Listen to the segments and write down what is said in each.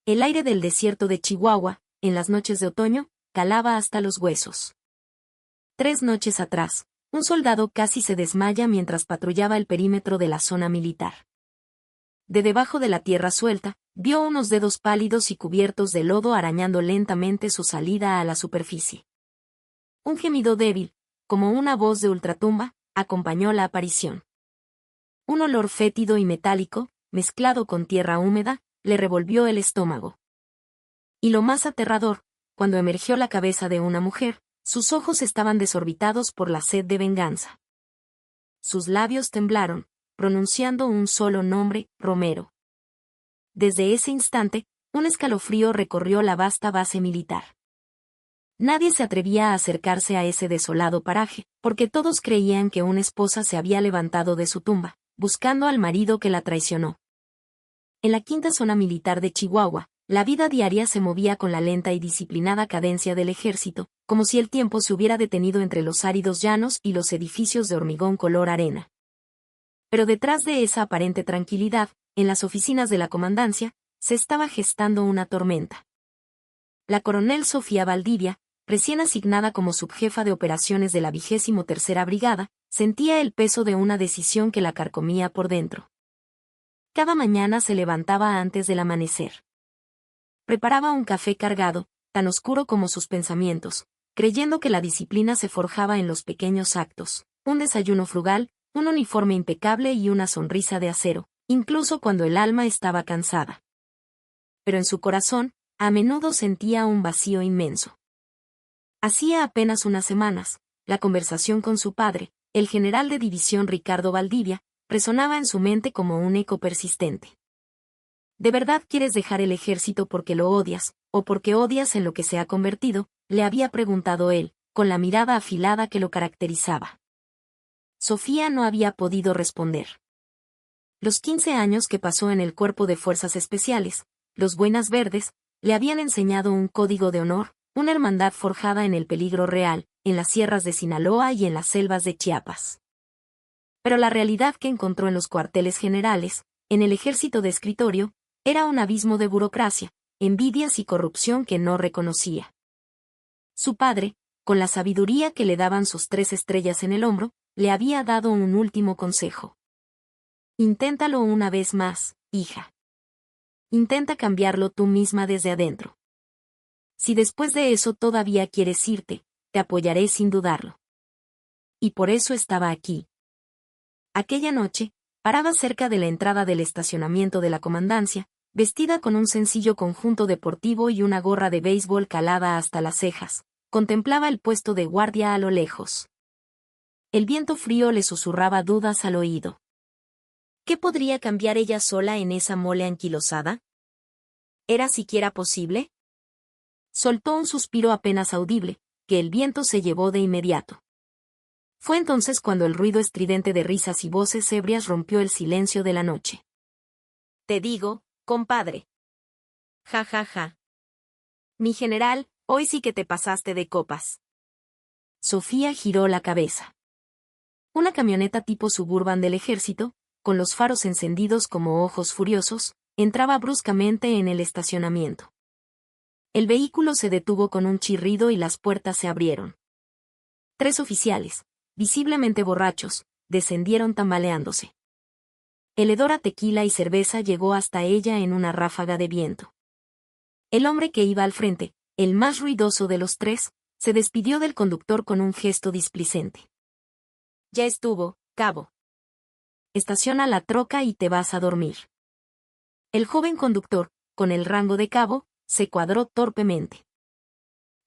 El aire del desierto de Chihuahua, en las noches de otoño, calaba hasta los huesos. 3 noches atrás, un soldado casi se desmaya mientras patrullaba el perímetro de la zona militar. De debajo de la tierra suelta, vio unos dedos pálidos y cubiertos de lodo arañando lentamente su salida a la superficie. Un gemido débil, como una voz de ultratumba, acompañó la aparición. Un olor fétido y metálico, mezclado con tierra húmeda, le revolvió el estómago. Y lo más aterrador, cuando emergió la cabeza de una mujer, sus ojos estaban desorbitados por la sed de venganza. Sus labios temblaron, pronunciando un solo nombre, Romero. Desde ese instante, un escalofrío recorrió la vasta base militar. Nadie se atrevía a acercarse a ese desolado paraje, porque todos creían que una esposa se había levantado de su tumba, buscando al marido que la traicionó. En la quinta zona militar de Chihuahua, la vida diaria se movía con la lenta y disciplinada cadencia del ejército, como si el tiempo se hubiera detenido entre los áridos llanos y los edificios de hormigón color arena. Pero detrás de esa aparente tranquilidad, en las oficinas de la comandancia, se estaba gestando una tormenta. La coronel Sofía Valdivia, recién asignada como subjefa de operaciones de la 23ª Brigada, sentía el peso de una decisión que la carcomía por dentro. Cada mañana se levantaba antes del amanecer. Preparaba un café cargado, tan oscuro como sus pensamientos, creyendo que la disciplina se forjaba en los pequeños actos, un desayuno frugal, un uniforme impecable y una sonrisa de acero, incluso cuando el alma estaba cansada. Pero en su corazón, a menudo sentía un vacío inmenso. Hacía apenas unas semanas, la conversación con su padre, el general de división Ricardo Valdivia, resonaba en su mente como un eco persistente. ¿De verdad quieres dejar el ejército porque lo odias, o porque odias en lo que se ha convertido?, le había preguntado él, con la mirada afilada que lo caracterizaba. Sofía no había podido responder. Los 15 años que pasó en el Cuerpo de Fuerzas Especiales, los Buenas Verdes, le habían enseñado un código de honor, una hermandad forjada en el peligro real, en las sierras de Sinaloa y en las selvas de Chiapas. Pero la realidad que encontró en los cuarteles generales, en el ejército de escritorio, era un abismo de burocracia, envidias y corrupción que no reconocía. Su padre, con la sabiduría que le daban sus 3 estrellas en el hombro, le había dado un último consejo. Inténtalo una vez más, hija. Intenta cambiarlo tú misma desde adentro. Si después de eso todavía quieres irte, te apoyaré sin dudarlo. Y por eso estaba aquí. Aquella noche, paraba cerca de la entrada del estacionamiento de la comandancia, vestida con un sencillo conjunto deportivo y una gorra de béisbol calada hasta las cejas, contemplaba el puesto de guardia a lo lejos. El viento frío le susurraba dudas al oído. ¿Qué podría cambiar ella sola en esa mole anquilosada? ¿Era siquiera posible? Soltó un suspiro apenas audible, que el viento se llevó de inmediato. Fue entonces cuando el ruido estridente de risas y voces ebrias rompió el silencio de la noche. Te digo, compadre. Ja ja ja. Mi general, hoy sí que te pasaste de copas. Sofía giró la cabeza. Una camioneta tipo Suburban del ejército, con los faros encendidos como ojos furiosos, entraba bruscamente en el estacionamiento. El vehículo se detuvo con un chirrido y las puertas se abrieron. 3 oficiales, visiblemente borrachos, descendieron tambaleándose. El hedor a tequila y cerveza llegó hasta ella en una ráfaga de viento. El hombre que iba al frente, el más ruidoso de los 3, se despidió del conductor con un gesto displicente. Ya estuvo, cabo. Estaciona la troca y te vas a dormir. El joven conductor, con el rango de cabo, se cuadró torpemente.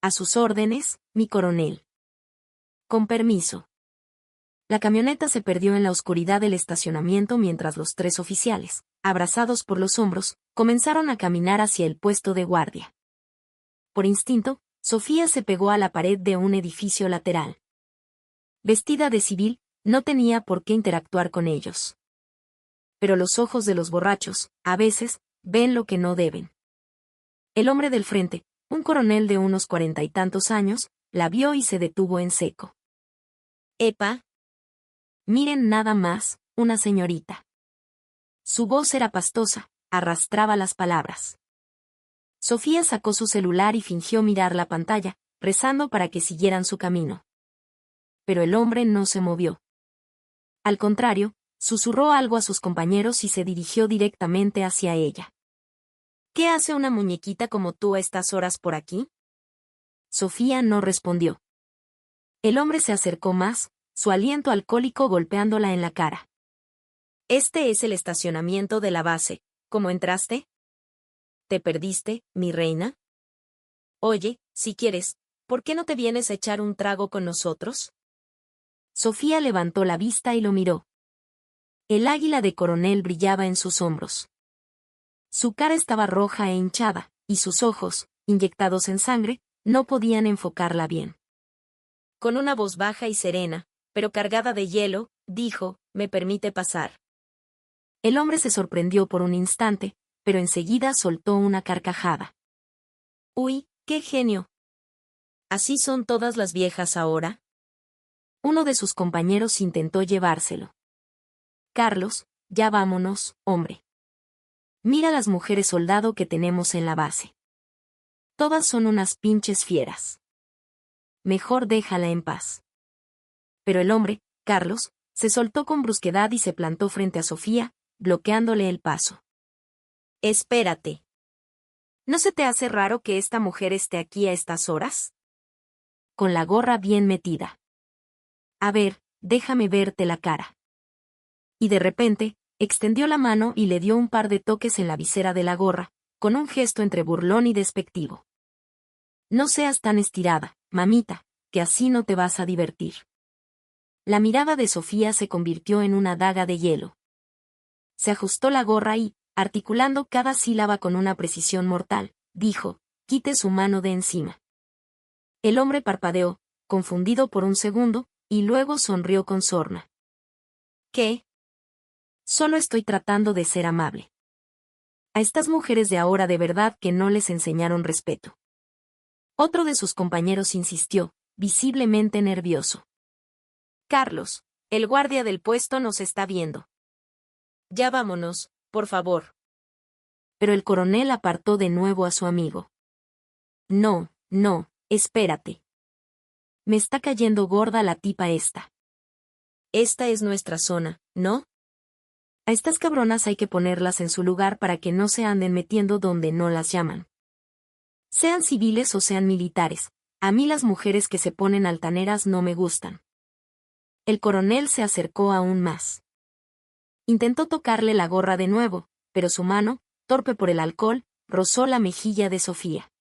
A sus órdenes, mi coronel. Con permiso. La camioneta se perdió en la oscuridad del estacionamiento mientras los 3 oficiales, abrazados por los hombros, comenzaron a caminar hacia el puesto de guardia. Por instinto, Sofía se pegó a la pared de un edificio lateral. Vestida de civil, no tenía por qué interactuar con ellos. Pero los ojos de los borrachos, a veces, ven lo que no deben. El hombre del frente, un coronel de unos 40 y tantos años, la vio y se detuvo en seco. Epa. Miren nada más, una señorita. Su voz era pastosa, arrastraba las palabras. Sofía sacó su celular y fingió mirar la pantalla, rezando para que siguieran su camino. Pero el hombre no se movió. Al contrario, susurró algo a sus compañeros y se dirigió directamente hacia ella. ¿Qué hace una muñequita como tú a estas horas por aquí? Sofía no respondió. El hombre se acercó más, su aliento alcohólico golpeándola en la cara. Este es el estacionamiento de la base. ¿Cómo entraste? ¿Te perdiste, mi reina? Oye, si quieres, ¿por qué no te vienes a echar un trago con nosotros? Sofía levantó la vista y lo miró. El águila de coronel brillaba en sus hombros. Su cara estaba roja e hinchada, y sus ojos, inyectados en sangre, no podían enfocarla bien. Con una voz baja y serena, pero cargada de hielo, dijo, ¿me permite pasar? El hombre se sorprendió por un instante, pero enseguida soltó una carcajada. ¡Uy, qué genio! ¿Así son todas las viejas ahora? Uno de sus compañeros intentó llevárselo. Carlos, ya vámonos, hombre. Mira las mujeres soldado que tenemos en la base. Todas son unas pinches fieras. Mejor déjala en paz. Pero el hombre, Carlos, se soltó con brusquedad y se plantó frente a Sofía, bloqueándole el paso. Espérate. ¿No se te hace raro que esta mujer esté aquí a estas horas? Con la gorra bien metida. A ver, déjame verte la cara. Y de repente, extendió la mano y le dio un par de toques en la visera de la gorra, con un gesto entre burlón y despectivo. No seas tan estirada, mamita, que así no te vas a divertir. La mirada de Sofía se convirtió en una daga de hielo. Se ajustó la gorra y, articulando cada sílaba con una precisión mortal, dijo, quite su mano de encima. El hombre parpadeó, confundido por un segundo, y luego sonrió con sorna. ¿Qué? Solo estoy tratando de ser amable. A estas mujeres de ahora de verdad que no les enseñaron respeto. Otro de sus compañeros insistió, visiblemente nervioso. Carlos, el guardia del puesto nos está viendo. Ya vámonos, por favor. Pero el coronel apartó de nuevo a su amigo. No, no, espérate. Me está cayendo gorda la tipa esta. Esta es nuestra zona, ¿no? A estas cabronas hay que ponerlas en su lugar para que no se anden metiendo donde no las llaman. Sean civiles o sean militares, a mí las mujeres que se ponen altaneras no me gustan. El coronel se acercó aún más. Intentó tocarle la gorra de nuevo, pero su mano, torpe por el alcohol, rozó la mejilla de Sofía.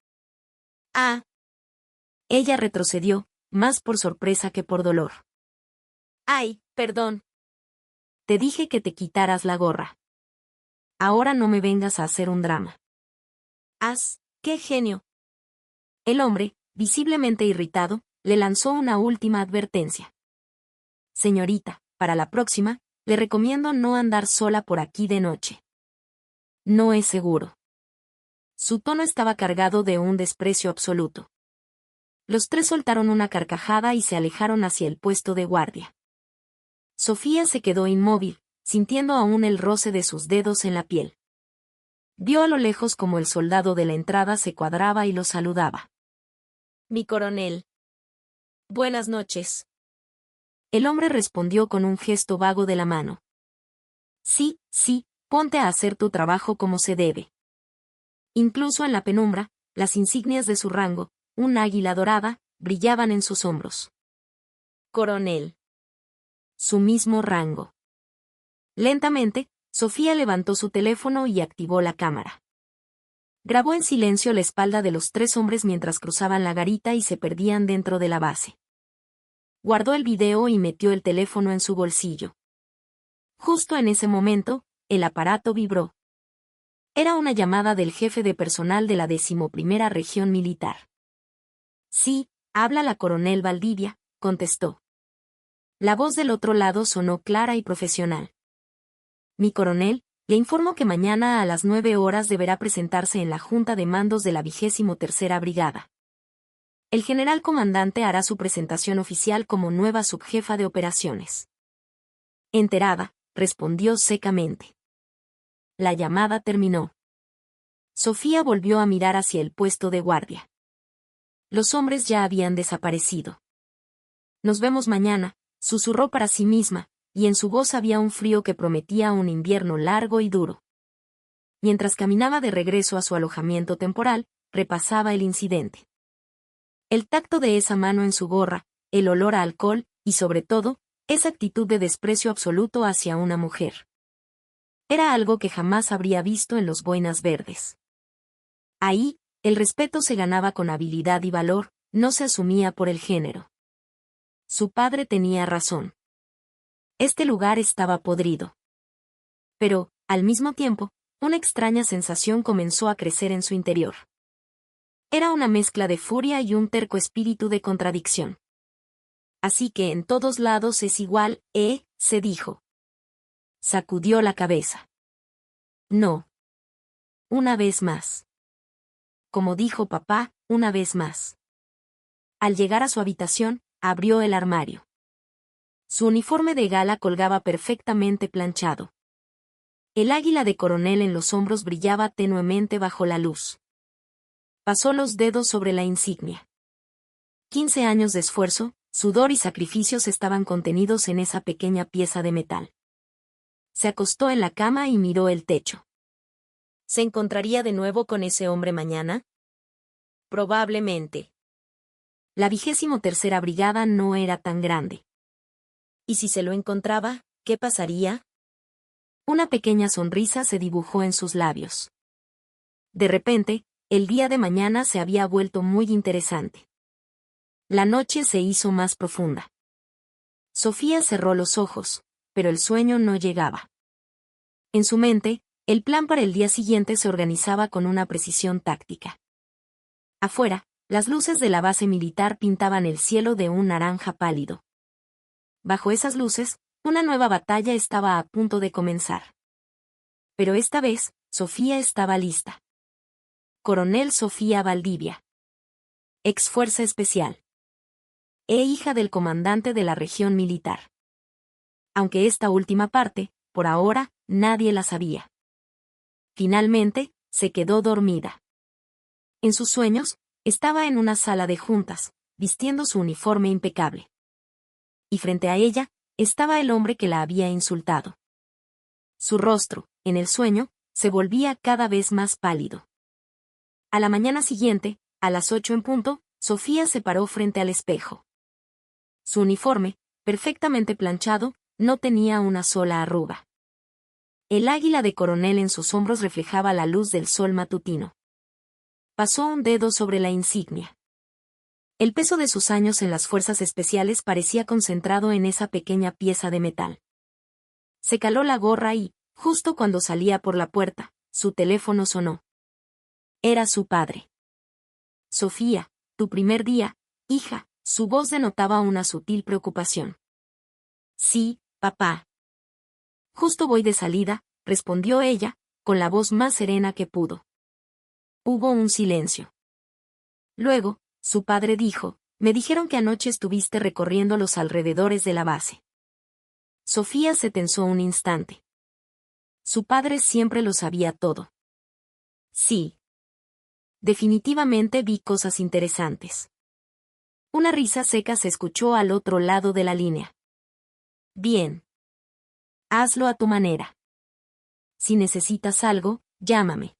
¡Ah! Ella retrocedió, más por sorpresa que por dolor. ¡Ay, perdón! Te dije que te quitaras la gorra. Ahora no me vengas a hacer un drama. ¡Qué genio! El hombre, visiblemente irritado, le lanzó una última advertencia. Señorita, para la próxima, le recomiendo no andar sola por aquí de noche. No es seguro. Su tono estaba cargado de un desprecio absoluto. Los tres soltaron una carcajada y se alejaron hacia el puesto de guardia. Sofía se quedó inmóvil, sintiendo aún el roce de sus dedos en la piel. Vio a lo lejos como el soldado de la entrada se cuadraba y lo saludaba. Mi coronel. Buenas noches. El hombre respondió con un gesto vago de la mano. Sí, sí, ponte a hacer tu trabajo como se debe. Incluso en la penumbra, las insignias de su rango, un águila dorada, brillaban en sus hombros. Coronel. Su mismo rango. Lentamente, Sofía levantó su teléfono y activó la cámara. Grabó en silencio la espalda de los tres hombres mientras cruzaban la garita y se perdían dentro de la base. Guardó el video y metió el teléfono en su bolsillo. Justo en ese momento, el aparato vibró. Era una llamada del jefe de personal de la 11ª Región Militar. Sí, habla la coronel Valdivia, contestó. La voz del otro lado sonó clara y profesional. Mi coronel, le informo que mañana a las 9 horas deberá presentarse en la Junta de Mandos de la 23ª Brigada. El general comandante hará su presentación oficial como nueva subjefa de operaciones. Enterada, respondió secamente. La llamada terminó. Sofía volvió a mirar hacia el puesto de guardia. Los hombres ya habían desaparecido. Nos vemos mañana, susurró para sí misma, y en su voz había un frío que prometía un invierno largo y duro. Mientras caminaba de regreso a su alojamiento temporal, repasaba el incidente. El tacto de esa mano en su gorra, el olor a alcohol, y sobre todo, esa actitud de desprecio absoluto hacia una mujer. Era algo que jamás habría visto en los Boinas Verdes. Ahí, el respeto se ganaba con habilidad y valor, no se asumía por el género. Su padre tenía razón. Este lugar estaba podrido. Pero, al mismo tiempo, una extraña sensación comenzó a crecer en su interior. Era una mezcla de furia y un terco espíritu de contradicción. Así que en todos lados es igual, se dijo. Sacudió la cabeza. No. Una vez más. Como dijo papá, una vez más. Al llegar a su habitación, abrió el armario. Su uniforme de gala colgaba perfectamente planchado. El águila de coronel en los hombros brillaba tenuemente bajo la luz. Pasó los dedos sobre la insignia. 15 años de esfuerzo, sudor y sacrificios estaban contenidos en esa pequeña pieza de metal. Se acostó en la cama y miró el techo. ¿Se encontraría de nuevo con ese hombre mañana? Probablemente. La 23ª Brigada no era tan grande. ¿Y si se lo encontraba, qué pasaría? Una pequeña sonrisa se dibujó en sus labios. De repente, el día de mañana se había vuelto muy interesante. La noche se hizo más profunda. Sofía cerró los ojos, pero el sueño no llegaba. En su mente, el plan para el día siguiente se organizaba con una precisión táctica. Afuera, las luces de la base militar pintaban el cielo de un naranja pálido. Bajo esas luces, una nueva batalla estaba a punto de comenzar. Pero esta vez, Sofía estaba lista. Coronel Sofía Valdivia. Ex Fuerza Especial. Hija del comandante de la región militar. Aunque esta última parte, por ahora, nadie la sabía. Finalmente, se quedó dormida. En sus sueños, estaba en una sala de juntas, vistiendo su uniforme impecable. Y frente a ella, estaba el hombre que la había insultado. Su rostro, en el sueño, se volvía cada vez más pálido. A la mañana siguiente, a las 8 en punto, Sofía se paró frente al espejo. Su uniforme, perfectamente planchado, no tenía una sola arruga. El águila de coronel en sus hombros reflejaba la luz del sol matutino. Pasó un dedo sobre la insignia. El peso de sus años en las fuerzas especiales parecía concentrado en esa pequeña pieza de metal. Se caló la gorra y, justo cuando salía por la puerta, su teléfono sonó. Era su padre. Sofía, tu primer día, hija, su voz denotaba una sutil preocupación. Sí, papá. Justo voy de salida, respondió ella, con la voz más serena que pudo. Hubo un silencio. Luego, su padre dijo, me dijeron que anoche estuviste recorriendo los alrededores de la base. Sofía se tensó un instante. Su padre siempre lo sabía todo. Sí. Definitivamente vi cosas interesantes. Una risa seca se escuchó al otro lado de la línea. Bien. Hazlo a tu manera. Si necesitas algo, llámame.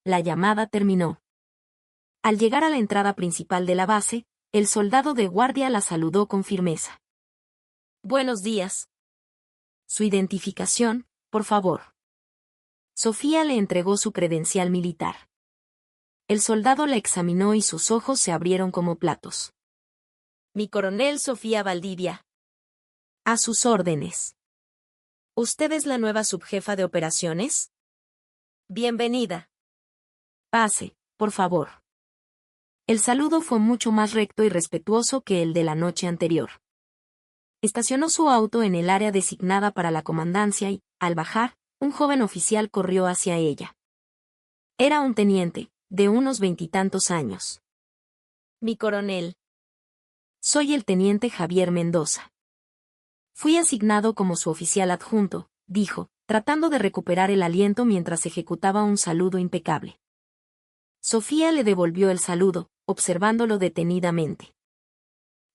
La llamada terminó. Al llegar a la entrada principal de la base, el soldado de guardia la saludó con firmeza. Buenos días. Su identificación, por favor. Sofía le entregó su credencial militar. El soldado la examinó y sus ojos se abrieron como platos. Mi coronel Sofía Valdivia. A sus órdenes. ¿Usted es la nueva subjefa de operaciones? Bienvenida. Pase, por favor. El saludo fue mucho más recto y respetuoso que el de la noche anterior. Estacionó su auto en el área designada para la comandancia y, al bajar, un joven oficial corrió hacia ella. Era un teniente, de unos 20 y tantos años. Mi coronel. Soy el teniente Javier Mendoza. Fui asignado como su oficial adjunto, dijo, tratando de recuperar el aliento mientras ejecutaba un saludo impecable. Sofía le devolvió el saludo, observándolo detenidamente.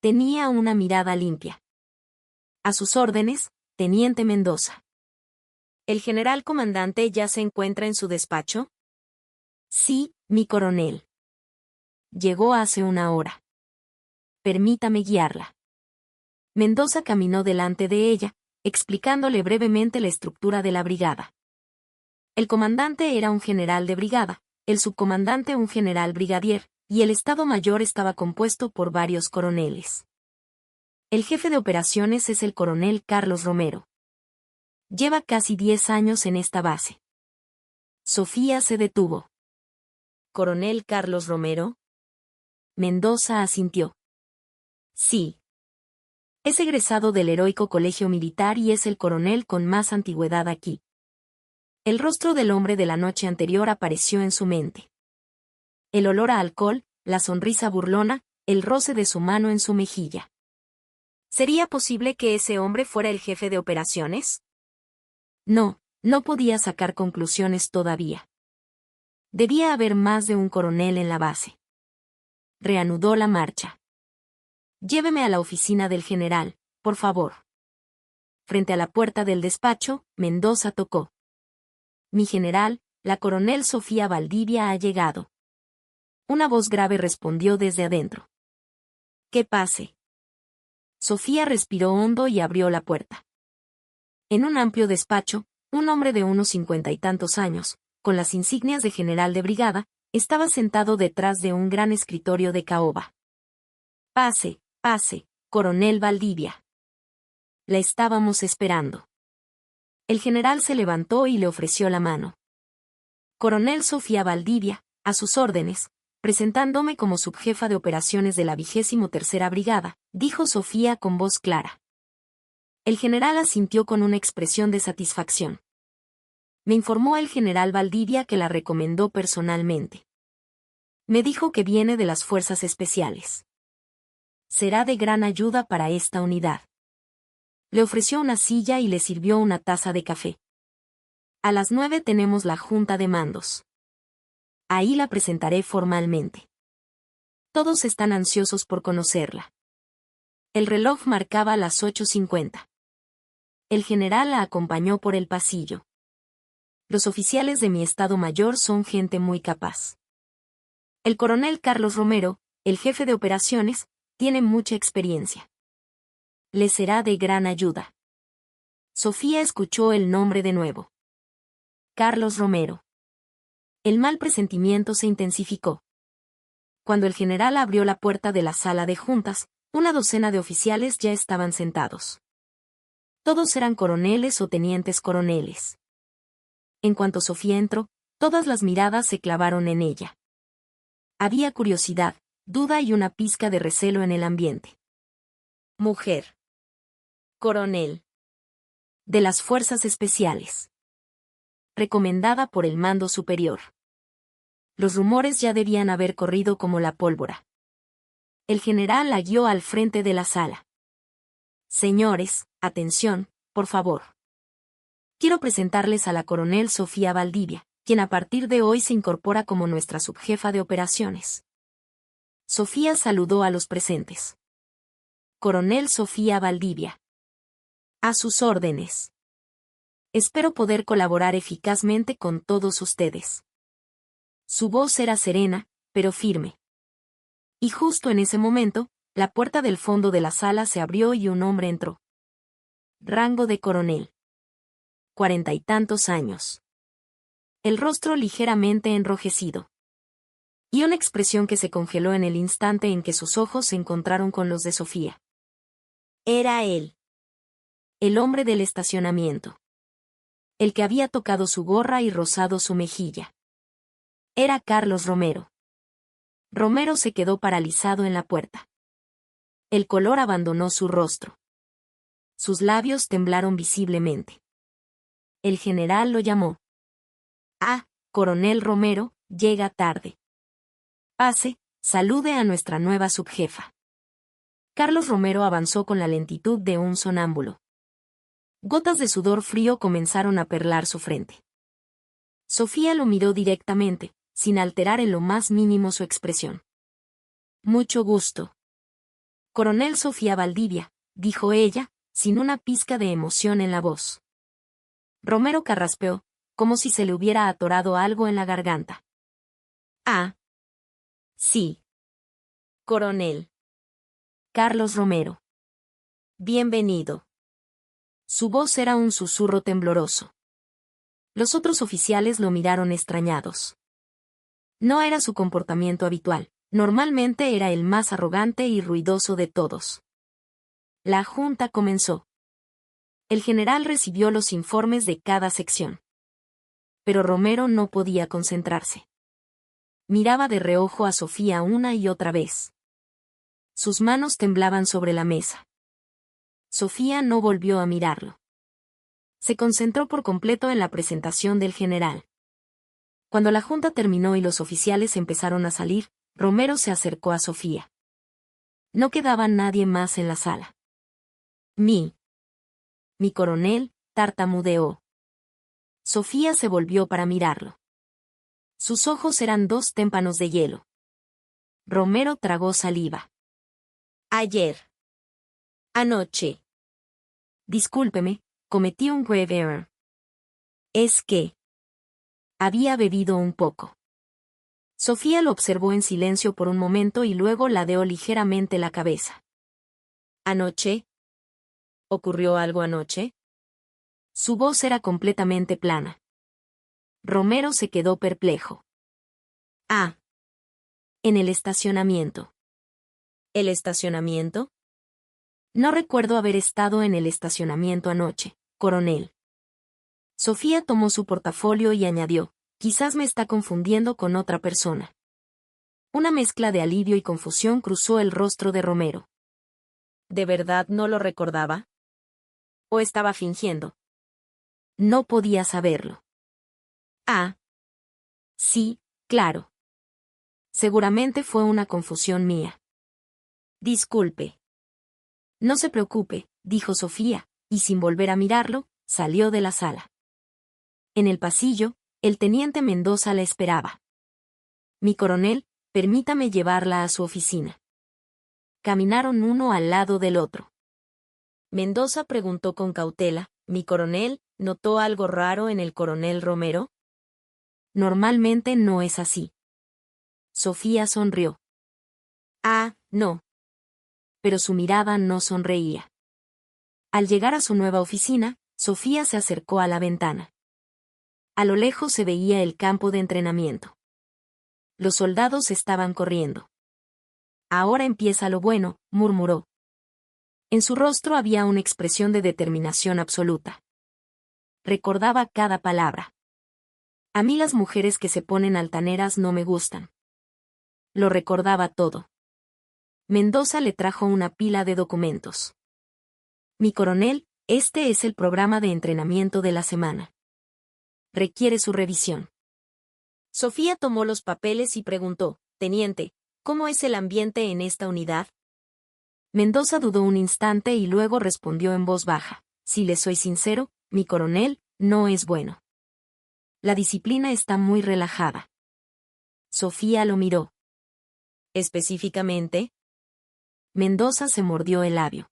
Tenía una mirada limpia. A sus órdenes, teniente Mendoza. ¿El general comandante ya se encuentra en su despacho? Sí, mi coronel. Llegó hace una hora. Permítame guiarla. Mendoza caminó delante de ella, explicándole brevemente la estructura de la brigada. El comandante era un general de brigada, el subcomandante un general brigadier, y el Estado Mayor estaba compuesto por varios coroneles. El jefe de operaciones es el coronel Carlos Romero. Lleva casi 10 años en esta base. Sofía se detuvo. ¿Coronel Carlos Romero? Mendoza asintió. Sí. Es egresado del heroico colegio militar y es el coronel con más antigüedad aquí. El rostro del hombre de la noche anterior apareció en su mente. El olor a alcohol, la sonrisa burlona, el roce de su mano en su mejilla. ¿Sería posible que ese hombre fuera el jefe de operaciones? No, no podía sacar conclusiones todavía. Debía haber más de un coronel en la base. Reanudó la marcha. Lléveme a la oficina del general, por favor. Frente a la puerta del despacho, Mendoza tocó. Mi general, la coronel Sofía Valdivia ha llegado. Una voz grave respondió desde adentro. Que pase. Sofía respiró hondo y abrió la puerta. En un amplio despacho, un hombre de unos 50 y tantos años, con las insignias de general de brigada, estaba sentado detrás de un gran escritorio de caoba. Pase, pase, coronel Valdivia. La estábamos esperando. El general se levantó y le ofreció la mano. Coronel Sofía Valdivia, a sus órdenes, presentándome como subjefa de operaciones de la 23ª Brigada, dijo Sofía con voz clara. El general asintió con una expresión de satisfacción. Me informó el general Valdivia que la recomendó personalmente. Me dijo que viene de las fuerzas especiales. Será de gran ayuda para esta unidad. Le ofreció una silla y le sirvió una taza de café. A las 9 tenemos la junta de mandos. Ahí la presentaré formalmente. Todos están ansiosos por conocerla. El reloj marcaba las 8:50. El general la acompañó por el pasillo. Los oficiales de mi Estado Mayor son gente muy capaz. El coronel Carlos Romero, el jefe de operaciones, tiene mucha experiencia. Le será de gran ayuda. Sofía escuchó el nombre de nuevo. Carlos Romero. El mal presentimiento se intensificó. Cuando el general abrió la puerta de la sala de juntas, una docena de oficiales ya estaban sentados. Todos eran coroneles o tenientes coroneles. En cuanto Sofía entró, todas las miradas se clavaron en ella. Había curiosidad, duda y una pizca de recelo en el ambiente. Mujer. Coronel. De las Fuerzas Especiales. Recomendada por el mando superior. Los rumores ya debían haber corrido como la pólvora. El general la guió al frente de la sala. Señores, atención, por favor. Quiero presentarles a la coronel Sofía Valdivia, quien a partir de hoy se incorpora como nuestra subjefa de operaciones. Sofía saludó a los presentes. Coronel Sofía Valdivia. A sus órdenes. Espero poder colaborar eficazmente con todos ustedes. Su voz era serena, pero firme. Y justo en ese momento, la puerta del fondo de la sala se abrió y un hombre entró. Rango de coronel. 40 y tantos años. El rostro ligeramente enrojecido. Y una expresión que se congeló en el instante en que sus ojos se encontraron con los de Sofía. Era él. El hombre del estacionamiento. El que había tocado su gorra y rozado su mejilla. Era Carlos Romero. Romero se quedó paralizado en la puerta. El color abandonó su rostro. Sus labios temblaron visiblemente. El general lo llamó. Ah, coronel Romero, llega tarde. Pase, salude a nuestra nueva subjefa. Carlos Romero avanzó con la lentitud de un sonámbulo. Gotas de sudor frío comenzaron a perlar su frente. Sofía lo miró directamente, sin alterar en lo más mínimo su expresión. Mucho gusto. Coronel Sofía Valdivia, dijo ella, sin una pizca de emoción en la voz. Romero carraspeó, como si se le hubiera atorado algo en la garganta. Ah. Sí. Coronel. Carlos Romero. Bienvenido. Su voz era un susurro tembloroso. Los otros oficiales lo miraron extrañados. No era su comportamiento habitual, normalmente era el más arrogante y ruidoso de todos. La junta comenzó. El general recibió los informes de cada sección. Pero Romero no podía concentrarse. Miraba de reojo a Sofía una y otra vez. Sus manos temblaban sobre la mesa. Sofía no volvió a mirarlo. Se concentró por completo en la presentación del general. Cuando la junta terminó y los oficiales empezaron a salir, Romero se acercó a Sofía. No quedaba nadie más en la sala. Mi coronel, tartamudeó. Sofía se volvió para mirarlo. Sus ojos eran dos témpanos de hielo. Romero tragó saliva. Ayer. Anoche. Discúlpeme, cometí un grave error. Es que había bebido un poco. Sofía lo observó en silencio por un momento y luego ladeó ligeramente la cabeza. ¿Anoche? ¿Ocurrió algo anoche? Su voz era completamente plana. Romero se quedó perplejo. Ah. En el estacionamiento. ¿El estacionamiento? No recuerdo haber estado en el estacionamiento anoche, coronel. Sofía tomó su portafolio y añadió, quizás me está confundiendo con otra persona. Una mezcla de alivio y confusión cruzó el rostro de Romero. ¿De verdad no lo recordaba? ¿O estaba fingiendo? No podía saberlo. Ah. Sí, claro. Seguramente fue una confusión mía. Disculpe. No se preocupe, dijo Sofía, y sin volver a mirarlo, salió de la sala. En el pasillo, el teniente Mendoza la esperaba. Mi coronel, permítame llevarla a su oficina. Caminaron uno al lado del otro. Mendoza preguntó con cautela, ¿mi coronel notó algo raro en el coronel Romero? Normalmente no es así. Sofía sonrió. Ah, no. Pero su mirada no sonreía. Al llegar a su nueva oficina, Sofía se acercó a la ventana. A lo lejos se veía el campo de entrenamiento. Los soldados estaban corriendo. Ahora empieza lo bueno, murmuró. En su rostro había una expresión de determinación absoluta. Recordaba cada palabra. A mí las mujeres que se ponen altaneras no me gustan. Lo recordaba todo. Mendoza le trajo una pila de documentos. Mi coronel, este es el programa de entrenamiento de la semana. Requiere su revisión. Sofía tomó los papeles y preguntó, Teniente, ¿cómo es el ambiente en esta unidad? Mendoza dudó un instante y luego respondió en voz baja, si le soy sincero, mi coronel, no es bueno. La disciplina está muy relajada. Sofía lo miró. ¿Específicamente? Mendoza se mordió el labio.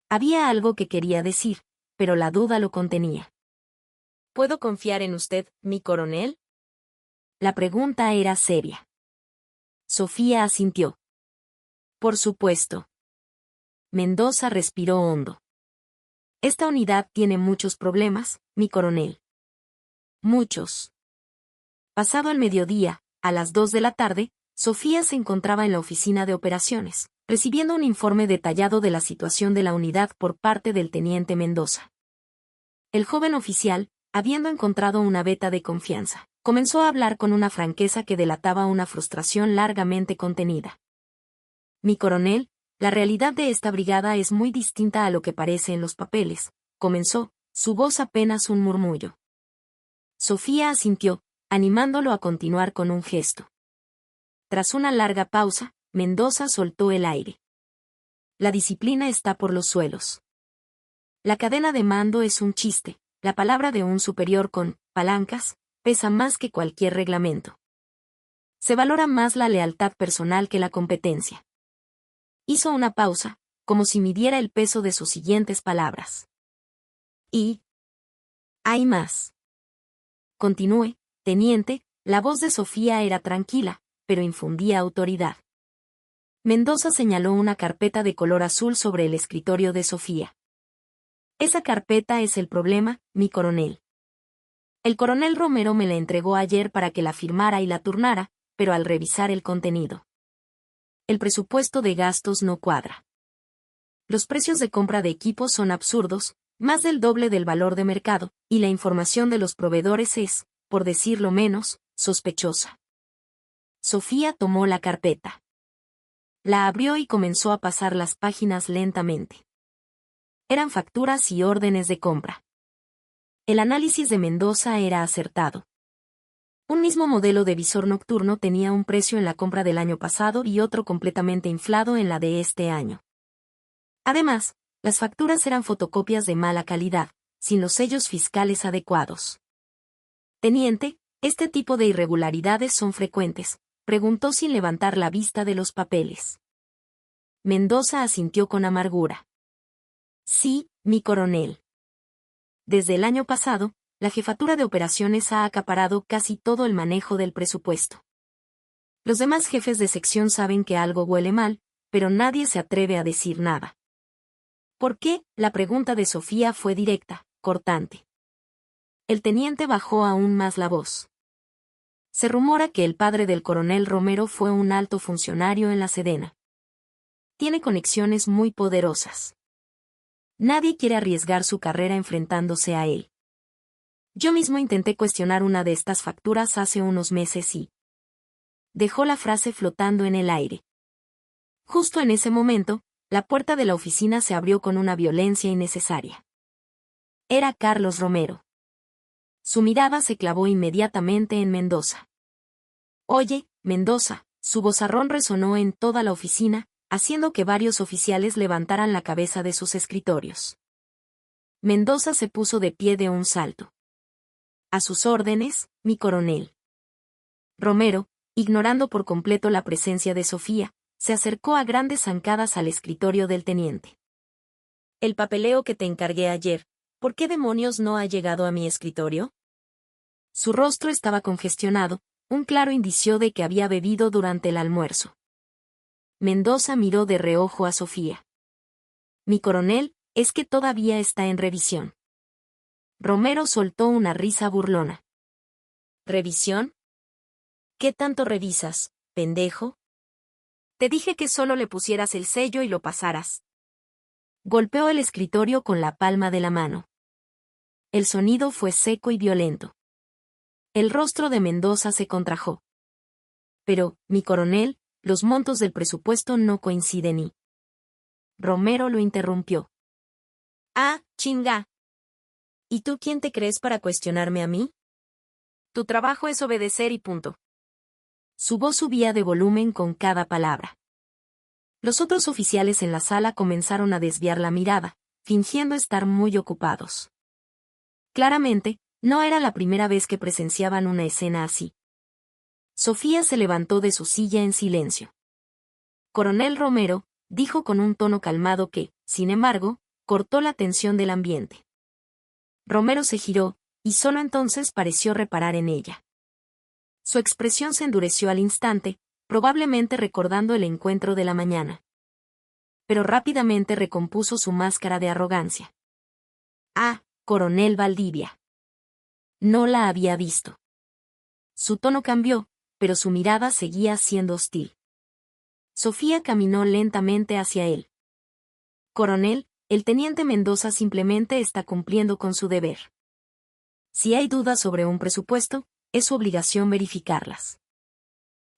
Había algo que quería decir, pero la duda lo contenía. ¿Puedo confiar en usted, mi coronel? La pregunta era seria. Sofía asintió. Por supuesto. Mendoza respiró hondo. Esta unidad tiene muchos problemas, mi coronel. Muchos. Pasado el mediodía, a las 2 de la tarde, Sofía se encontraba en la oficina de operaciones, recibiendo un informe detallado de la situación de la unidad por parte del teniente Mendoza. El joven oficial, habiendo encontrado una veta de confianza, comenzó a hablar con una franqueza que delataba una frustración largamente contenida. Mi coronel, la realidad de esta brigada es muy distinta a lo que parece en los papeles, comenzó, su voz apenas un murmullo. Sofía asintió, animándolo a continuar con un gesto. Tras una larga pausa, Mendoza soltó el aire. La disciplina está por los suelos. La cadena de mando es un chiste, la palabra de un superior con palancas pesa más que cualquier reglamento. Se valora más la lealtad personal que la competencia. Hizo una pausa, como si midiera el peso de sus siguientes palabras. Y hay más. Continúe, teniente. La voz de Sofía era tranquila, pero infundía autoridad. Mendoza señaló una carpeta de color azul sobre el escritorio de Sofía. Esa carpeta es el problema, mi coronel. El coronel Romero me la entregó ayer para que la firmara y la turnara, pero al revisar el contenido. El presupuesto de gastos no cuadra. Los precios de compra de equipos son absurdos, más del doble del valor de mercado, y la información de los proveedores es, por decirlo menos, sospechosa. Sofía tomó la carpeta. La abrió y comenzó a pasar las páginas lentamente. Eran facturas y órdenes de compra. El análisis de Mendoza era acertado. Un mismo modelo de visor nocturno tenía un precio en la compra del año pasado y otro completamente inflado en la de este año. Además, las facturas eran fotocopias de mala calidad, sin los sellos fiscales adecuados. Teniente, ¿este tipo de irregularidades son frecuentes?, preguntó sin levantar la vista de los papeles. Mendoza asintió con amargura. Sí, mi coronel. Desde el año pasado, la jefatura de operaciones ha acaparado casi todo el manejo del presupuesto. Los demás jefes de sección saben que algo huele mal, pero nadie se atreve a decir nada. ¿Por qué? La pregunta de Sofía fue directa, cortante. El teniente bajó aún más la voz. Se rumora que el padre del coronel Romero fue un alto funcionario en la Sedena. Tiene conexiones muy poderosas. Nadie quiere arriesgar su carrera enfrentándose a él. Yo mismo intenté cuestionar una de estas facturas hace unos meses y... Dejó la frase flotando en el aire. Justo en ese momento, la puerta de la oficina se abrió con una violencia innecesaria. Era Carlos Romero. Su mirada se clavó inmediatamente en Mendoza. Oye, Mendoza, su vozarrón resonó en toda la oficina, haciendo que varios oficiales levantaran la cabeza de sus escritorios. Mendoza se puso de pie de un salto. A sus órdenes, mi coronel. Romero, ignorando por completo la presencia de Sofía, se acercó a grandes zancadas al escritorio del teniente. El papeleo que te encargué ayer, ¿por qué demonios no ha llegado a mi escritorio? Su rostro estaba congestionado, un claro indicio de que había bebido durante el almuerzo. Mendoza miró de reojo a Sofía. Mi coronel, es que todavía está en revisión. Romero soltó una risa burlona. ¿Revisión? ¿Qué tanto revisas, pendejo? Te dije que solo le pusieras el sello y lo pasaras. Golpeó el escritorio con la palma de la mano. El sonido fue seco y violento. El rostro de Mendoza se contrajo. Pero, mi coronel, los montos del presupuesto no coinciden y... Romero lo interrumpió. Ah, chinga. ¿Y tú quién te crees para cuestionarme a mí? Tu trabajo es obedecer y punto. Su voz subía de volumen con cada palabra. Los otros oficiales en la sala comenzaron a desviar la mirada, fingiendo estar muy ocupados. Claramente, no era la primera vez que presenciaban una escena así. Sofía se levantó de su silla en silencio. Coronel Romero, dijo con un tono calmado que, sin embargo, cortó la tensión del ambiente. Romero se giró, y solo entonces pareció reparar en ella. Su expresión se endureció al instante, probablemente recordando el encuentro de la mañana. Pero rápidamente recompuso su máscara de arrogancia. Ah, coronel Valdivia. No la había visto. Su tono cambió, pero su mirada seguía siendo hostil. Sofía caminó lentamente hacia él. Coronel, el teniente Mendoza simplemente está cumpliendo con su deber. Si hay dudas sobre un presupuesto, es su obligación verificarlas.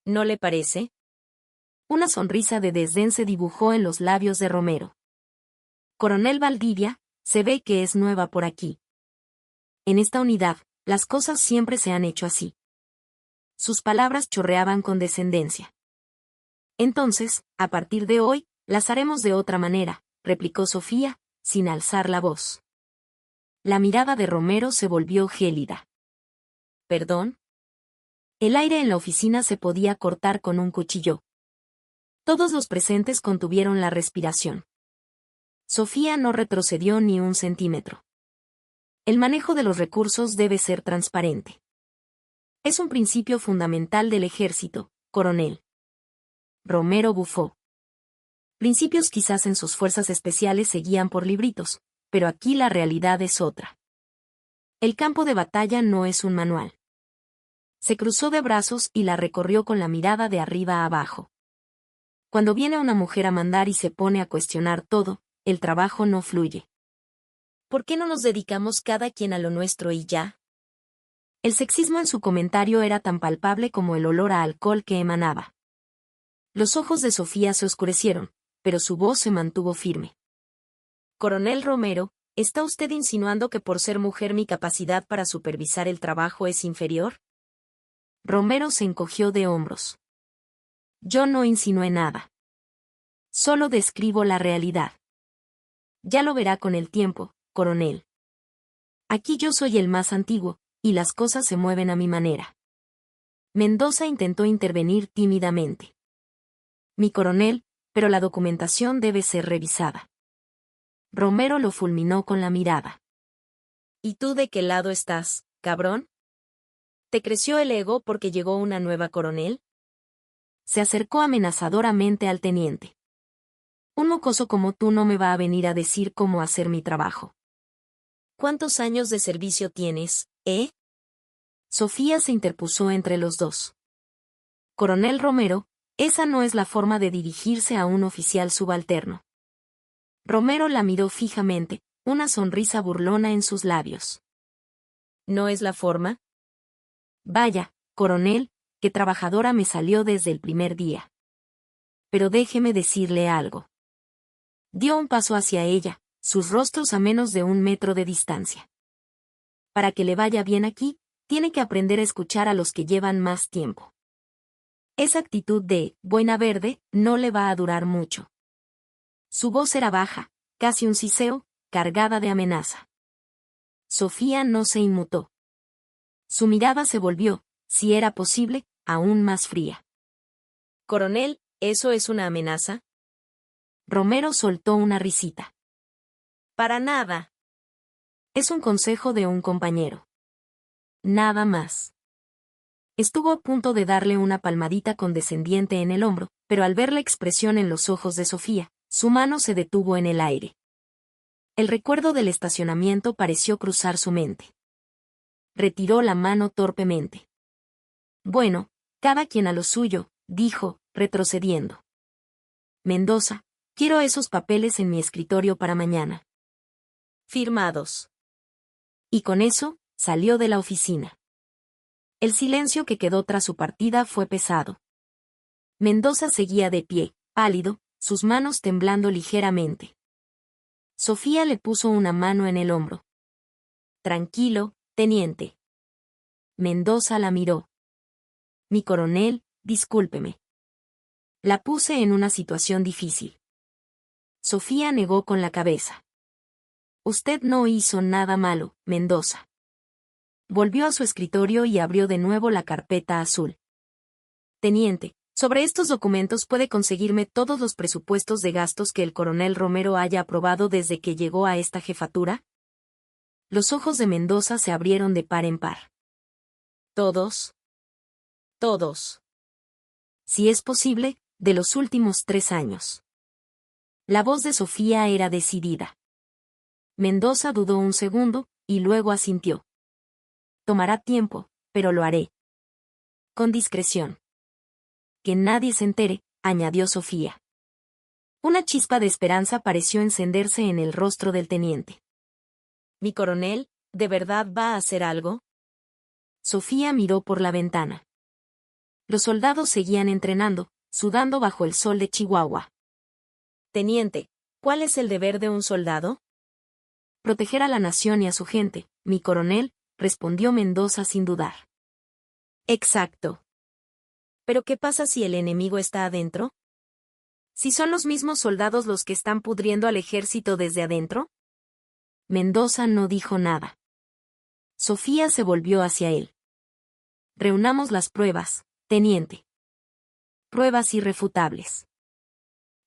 ¿No le parece? Una sonrisa de desdén se dibujó en los labios de Romero. Coronel Valdivia, se ve que es nueva por aquí. En esta unidad, las cosas siempre se han hecho así. Sus palabras chorreaban con descendencia. Entonces, a partir de hoy, las haremos de otra manera, replicó Sofía, sin alzar la voz. La mirada de Romero se volvió gélida. ¿Perdón? El aire en la oficina se podía cortar con un cuchillo. Todos los presentes contuvieron la respiración. Sofía no retrocedió ni un centímetro. El manejo de los recursos debe ser transparente. Es un principio fundamental del ejército, coronel. Romero bufó. Principios quizás en sus fuerzas especiales se guían por libritos, pero aquí la realidad es otra. El campo de batalla no es un manual. Se cruzó de brazos y la recorrió con la mirada de arriba a abajo. Cuando viene una mujer a mandar y se pone a cuestionar todo, el trabajo no fluye. ¿Por qué no nos dedicamos cada quien a lo nuestro y ya? El sexismo en su comentario era tan palpable como el olor a alcohol que emanaba. Los ojos de Sofía se oscurecieron, pero su voz se mantuvo firme. Coronel Romero, ¿está usted insinuando que por ser mujer mi capacidad para supervisar el trabajo es inferior? Romero se encogió de hombros. Yo no insinué nada. Solo describo la realidad. Ya lo verá con el tiempo, coronel. Aquí yo soy el más antiguo, y las cosas se mueven a mi manera. Mendoza intentó intervenir tímidamente. Mi coronel, pero la documentación debe ser revisada. Romero lo fulminó con la mirada. ¿Y tú de qué lado estás, cabrón? ¿Te creció el ego porque llegó una nueva coronel? Se acercó amenazadoramente al teniente. Un mocoso como tú no me va a venir a decir cómo hacer mi trabajo. ¿Cuántos años de servicio tienes, eh? Sofía se interpuso entre los dos. Coronel Romero, esa no es la forma de dirigirse a un oficial subalterno. Romero la miró fijamente, una sonrisa burlona en sus labios. ¿No es la forma? Vaya, coronel, qué trabajadora me salió desde el primer día. Pero déjeme decirle algo. Dio un paso hacia ella, sus rostros a menos de 1 metro de distancia. Para que le vaya bien aquí, tiene que aprender a escuchar a los que llevan más tiempo. Esa actitud de boina verde no le va a durar mucho. Su voz era baja, casi un siseo, cargada de amenaza. Sofía no se inmutó. Su mirada se volvió, si era posible, aún más fría. Coronel, ¿eso es una amenaza? Romero soltó una risita. Para nada. Es un consejo de un compañero. Nada más. Estuvo a punto de darle una palmadita condescendiente en el hombro, pero al ver la expresión en los ojos de Sofía, su mano se detuvo en el aire. El recuerdo del estacionamiento pareció cruzar su mente. Retiró la mano torpemente. Bueno, cada quien a lo suyo, dijo, retrocediendo. Mendoza, quiero esos papeles en mi escritorio para mañana. Firmados. Y con eso, salió de la oficina. El silencio que quedó tras su partida fue pesado. Mendoza seguía de pie, pálido, sus manos temblando ligeramente. Sofía le puso una mano en el hombro. Tranquilo, teniente. Mendoza la miró. Mi coronel, discúlpeme. La puse en una situación difícil. Sofía negó con la cabeza. Usted no hizo nada malo, Mendoza. Volvió a su escritorio y abrió de nuevo la carpeta azul. Teniente, sobre estos documentos puede conseguirme todos los presupuestos de gastos que el coronel Romero haya aprobado desde que llegó a esta jefatura. Los ojos de Mendoza se abrieron de par en par. ¿Todos? Todos. Si es posible, de los últimos 3 años. La voz de Sofía era decidida. Mendoza dudó un segundo, y luego asintió. Tomará tiempo, pero lo haré. Con discreción. Que nadie se entere, añadió Sofía. Una chispa de esperanza pareció encenderse en el rostro del teniente. ¿Mi coronel, de verdad va a hacer algo? Sofía miró por la ventana. Los soldados seguían entrenando, sudando bajo el sol de Chihuahua. Teniente, ¿cuál es el deber de un soldado? Proteger a la nación y a su gente, mi coronel, respondió Mendoza sin dudar. Exacto. ¿Pero qué pasa si el enemigo está adentro? ¿Si son los mismos soldados los que están pudriendo al ejército desde adentro? Mendoza no dijo nada. Sofía se volvió hacia él. Reunamos las pruebas, teniente. Pruebas irrefutables.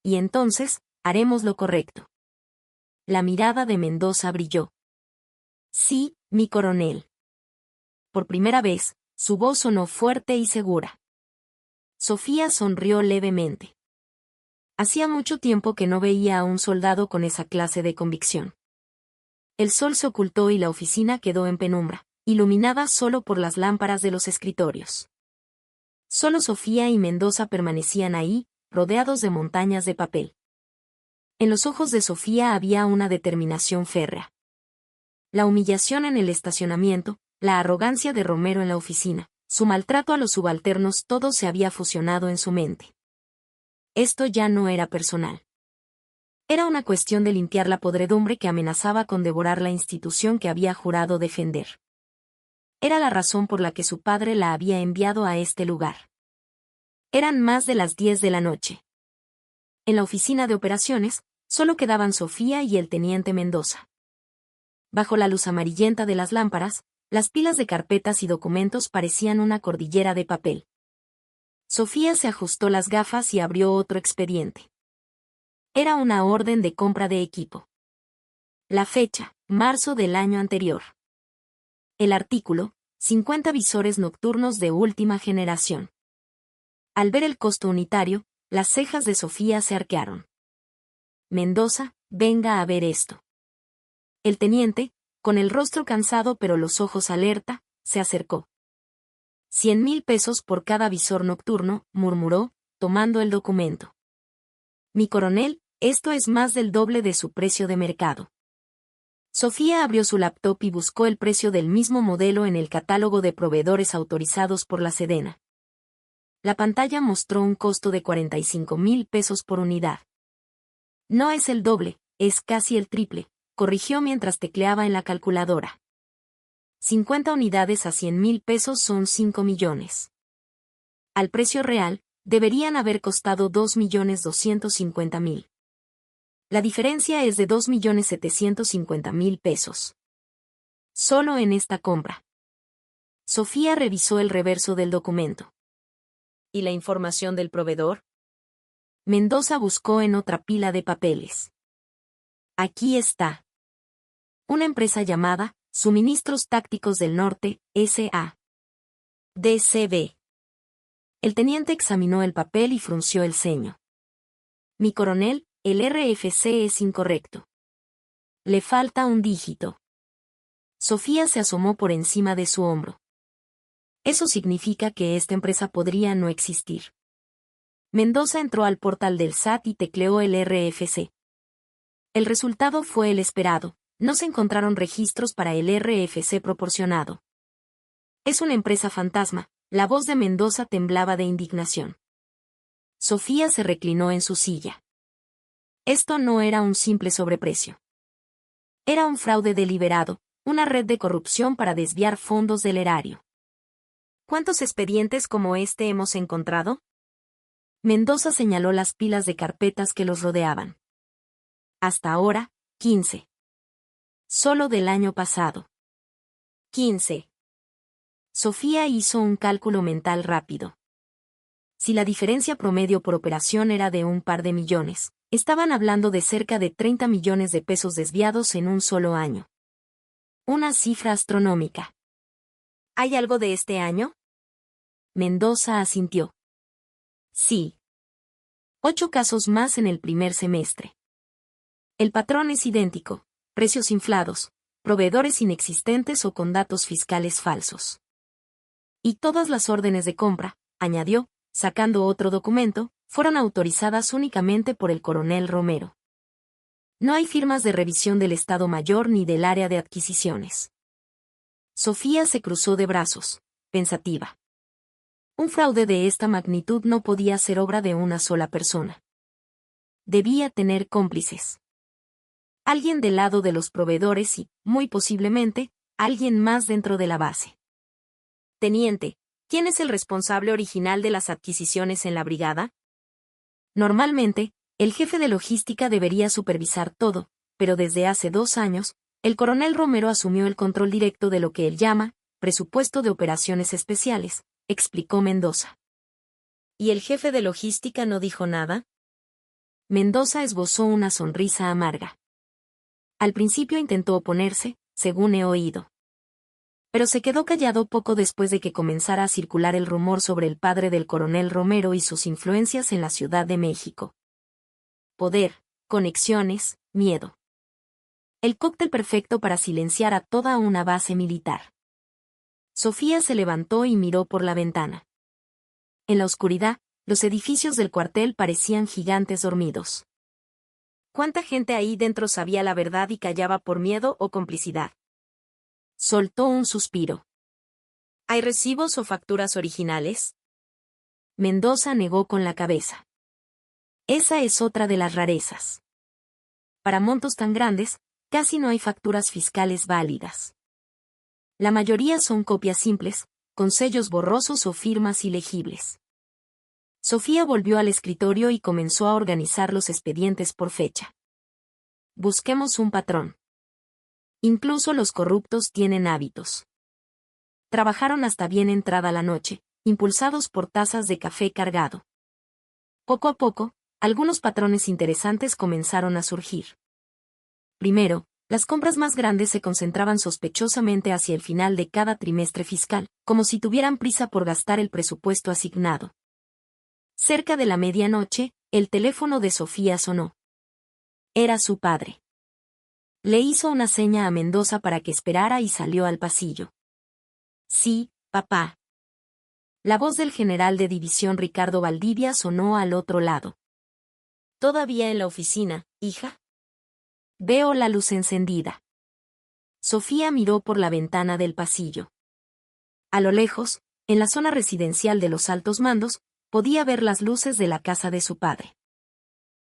Y entonces, haremos lo correcto. La mirada de Mendoza brilló. Sí, mi coronel. Por primera vez, su voz sonó fuerte y segura. Sofía sonrió levemente. Hacía mucho tiempo que no veía a un soldado con esa clase de convicción. El sol se ocultó y la oficina quedó en penumbra, iluminada solo por las lámparas de los escritorios. Solo Sofía y Mendoza permanecían ahí, rodeados de montañas de papel. En los ojos de Sofía había una determinación férrea. La humillación en el estacionamiento, la arrogancia de Romero en la oficina, su maltrato a los subalternos, todo se había fusionado en su mente. Esto ya no era personal. Era una cuestión de limpiar la podredumbre que amenazaba con devorar la institución que había jurado defender. Era la razón por la que su padre la había enviado a este lugar. Eran más de las 10 de la noche. En la oficina de operaciones, solo quedaban Sofía y el teniente Mendoza. Bajo la luz amarillenta de las lámparas, las pilas de carpetas y documentos parecían una cordillera de papel. Sofía se ajustó las gafas y abrió otro expediente. Era una orden de compra de equipo. La fecha, marzo del año anterior. El artículo, 50 visores nocturnos de última generación. Al ver el costo unitario, las cejas de Sofía se arquearon. Mendoza, venga a ver esto. El teniente, con el rostro cansado pero los ojos alerta, se acercó. 100,000 pesos por cada visor nocturno, murmuró, tomando el documento. Mi coronel, esto es más del doble de su precio de mercado. Sofía abrió su laptop y buscó el precio del mismo modelo en el catálogo de proveedores autorizados por la Sedena. La pantalla mostró un costo de 45,000 pesos por unidad. No es el doble, es casi el triple, corrigió mientras tecleaba en la calculadora. 50 unidades a 100,000 pesos son 5 millones. Al precio real, deberían haber costado 2,250,000. La diferencia es de 2,750,000 pesos. Solo en esta compra. Sofía revisó el reverso del documento. ¿Y la información del proveedor? Mendoza buscó en otra pila de papeles. Aquí está. Una empresa llamada Suministros Tácticos del Norte, S.A. DCB. El teniente examinó el papel y frunció el ceño. Mi coronel, el RFC es incorrecto. Le falta un dígito. Sofía se asomó por encima de su hombro. Eso significa que esta empresa podría no existir. Mendoza entró al portal del SAT y tecleó el RFC. El resultado fue el esperado, no se encontraron registros para el RFC proporcionado. Es una empresa fantasma, la voz de Mendoza temblaba de indignación. Sofía se reclinó en su silla. Esto no era un simple sobreprecio. Era un fraude deliberado, una red de corrupción para desviar fondos del erario. ¿Cuántos expedientes como este hemos encontrado? Mendoza señaló las pilas de carpetas que los rodeaban. Hasta ahora, 15. Solo del año pasado. 15. Sofía hizo un cálculo mental rápido. Si la diferencia promedio por operación era de un par de millones, estaban hablando de cerca de 30 millones de pesos desviados en un solo año. Una cifra astronómica. ¿Hay algo de este año? Mendoza asintió. Sí. 8 casos más en el primer semestre. El patrón es idéntico, precios inflados, proveedores inexistentes o con datos fiscales falsos. Y todas las órdenes de compra, añadió, sacando otro documento, fueron autorizadas únicamente por el coronel Romero. No hay firmas de revisión del Estado Mayor ni del área de adquisiciones. Sofía se cruzó de brazos, pensativa. Un fraude de esta magnitud no podía ser obra de una sola persona. Debía tener cómplices. Alguien del lado de los proveedores y, muy posiblemente, alguien más dentro de la base. Teniente, ¿quién es el responsable original de las adquisiciones en la brigada? Normalmente, el jefe de logística debería supervisar todo, pero desde hace 2 años, El coronel Romero asumió el control directo de lo que él llama presupuesto de operaciones especiales, explicó Mendoza. ¿Y el jefe de logística no dijo nada? Mendoza esbozó una sonrisa amarga. Al principio intentó oponerse, según he oído. Pero se quedó callado poco después de que comenzara a circular el rumor sobre el padre del coronel Romero y sus influencias en la Ciudad de México. Poder, conexiones, miedo. El cóctel perfecto para silenciar a toda una base militar. Sofía se levantó y miró por la ventana. En la oscuridad, los edificios del cuartel parecían gigantes dormidos. ¿Cuánta gente ahí dentro sabía la verdad y callaba por miedo o complicidad? Soltó un suspiro. ¿Hay recibos o facturas originales? Mendoza negó con la cabeza. Esa es otra de las rarezas. Para montos tan grandes, casi no hay facturas fiscales válidas. La mayoría son copias simples, con sellos borrosos o firmas ilegibles. Sofía volvió al escritorio y comenzó a organizar los expedientes por fecha. Busquemos un patrón. Incluso los corruptos tienen hábitos. Trabajaron hasta bien entrada la noche, impulsados por tazas de café cargado. Poco a poco, algunos patrones interesantes comenzaron a surgir. Primero, las compras más grandes se concentraban sospechosamente hacia el final de cada trimestre fiscal, como si tuvieran prisa por gastar el presupuesto asignado. Cerca de la medianoche, el teléfono de Sofía sonó. Era su padre. Le hizo una seña a Mendoza para que esperara y salió al pasillo. Sí, papá. La voz del general de división Ricardo Valdivia sonó al otro lado. ¿Todavía en la oficina, hija? Veo la luz encendida. Sofía miró por la ventana del pasillo. A lo lejos, en la zona residencial de los altos mandos, podía ver las luces de la casa de su padre.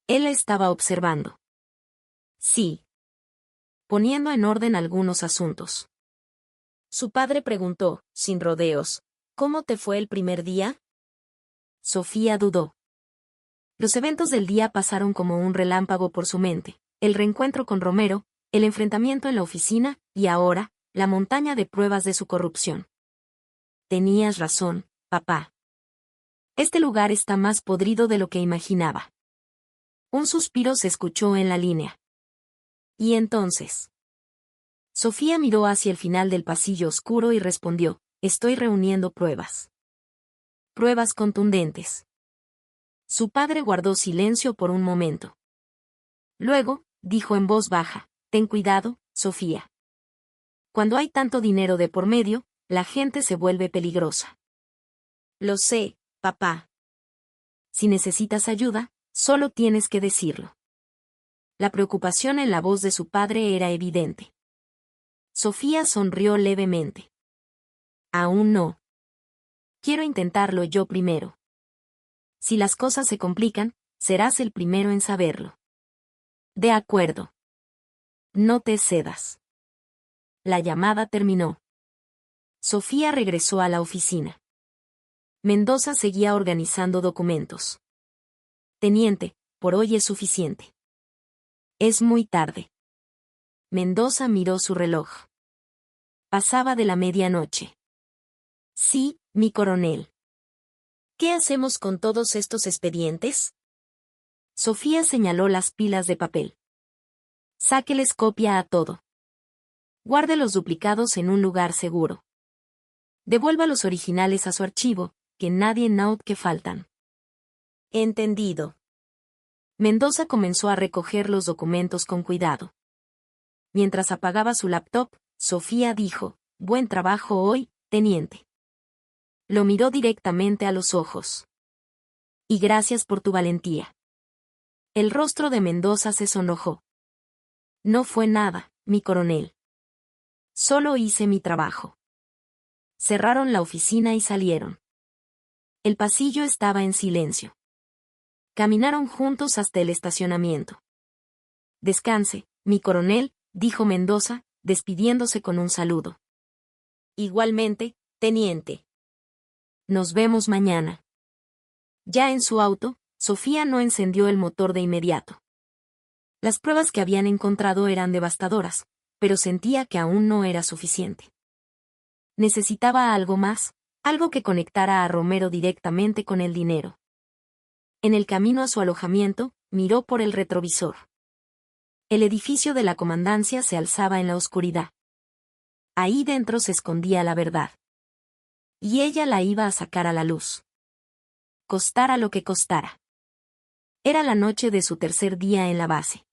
Él la estaba observando. Sí. Poniendo en orden algunos asuntos. Su padre preguntó, sin rodeos, ¿cómo te fue el primer día? Sofía dudó. Los eventos del día pasaron como un relámpago por su mente. El reencuentro con Romero, el enfrentamiento en la oficina, y ahora, la montaña de pruebas de su corrupción. Tenías razón, papá. Este lugar está más podrido de lo que imaginaba. Un suspiro se escuchó en la línea. ¿Y entonces? Sofía miró hacia el final del pasillo oscuro y respondió, estoy reuniendo pruebas. Pruebas contundentes. Su padre guardó silencio por un momento. Luego, dijo en voz baja, ten cuidado, Sofía. Cuando hay tanto dinero de por medio, la gente se vuelve peligrosa. Lo sé, papá. Si necesitas ayuda, solo tienes que decirlo. La preocupación en la voz de su padre era evidente. Sofía sonrió levemente. Aún no. Quiero intentarlo yo primero. Si las cosas se complican, serás el primero en saberlo. De acuerdo. No te cedas. La llamada terminó. Sofía regresó a la oficina. Mendoza seguía organizando documentos. Teniente, por hoy es suficiente. Es muy tarde. Mendoza miró su reloj. Pasaba de la medianoche. Sí, mi coronel. ¿Qué hacemos con todos estos expedientes? Sofía señaló las pilas de papel. Sáqueles copia a todo. Guarde los duplicados en un lugar seguro. Devuelva los originales a su archivo, que nadie note que faltan. Entendido. Mendoza comenzó a recoger los documentos con cuidado. Mientras apagaba su laptop, Sofía dijo, buen trabajo hoy, teniente. Lo miró directamente a los ojos. Y gracias por tu valentía. El rostro de Mendoza se sonrojó. No fue nada, mi coronel. Solo hice mi trabajo. Cerraron la oficina y salieron. El pasillo estaba en silencio. Caminaron juntos hasta el estacionamiento. Descanse, mi coronel, dijo Mendoza, despidiéndose con un saludo. Igualmente, teniente. Nos vemos mañana. Ya en su auto, Sofía no encendió el motor de inmediato. Las pruebas que habían encontrado eran devastadoras, pero sentía que aún no era suficiente. Necesitaba algo más, algo que conectara a Romero directamente con el dinero. En el camino a su alojamiento, miró por el retrovisor. El edificio de la comandancia se alzaba en la oscuridad. Ahí dentro se escondía la verdad. Y ella la iba a sacar a la luz. Costara lo que costara. Era la noche de su tercer día en la base.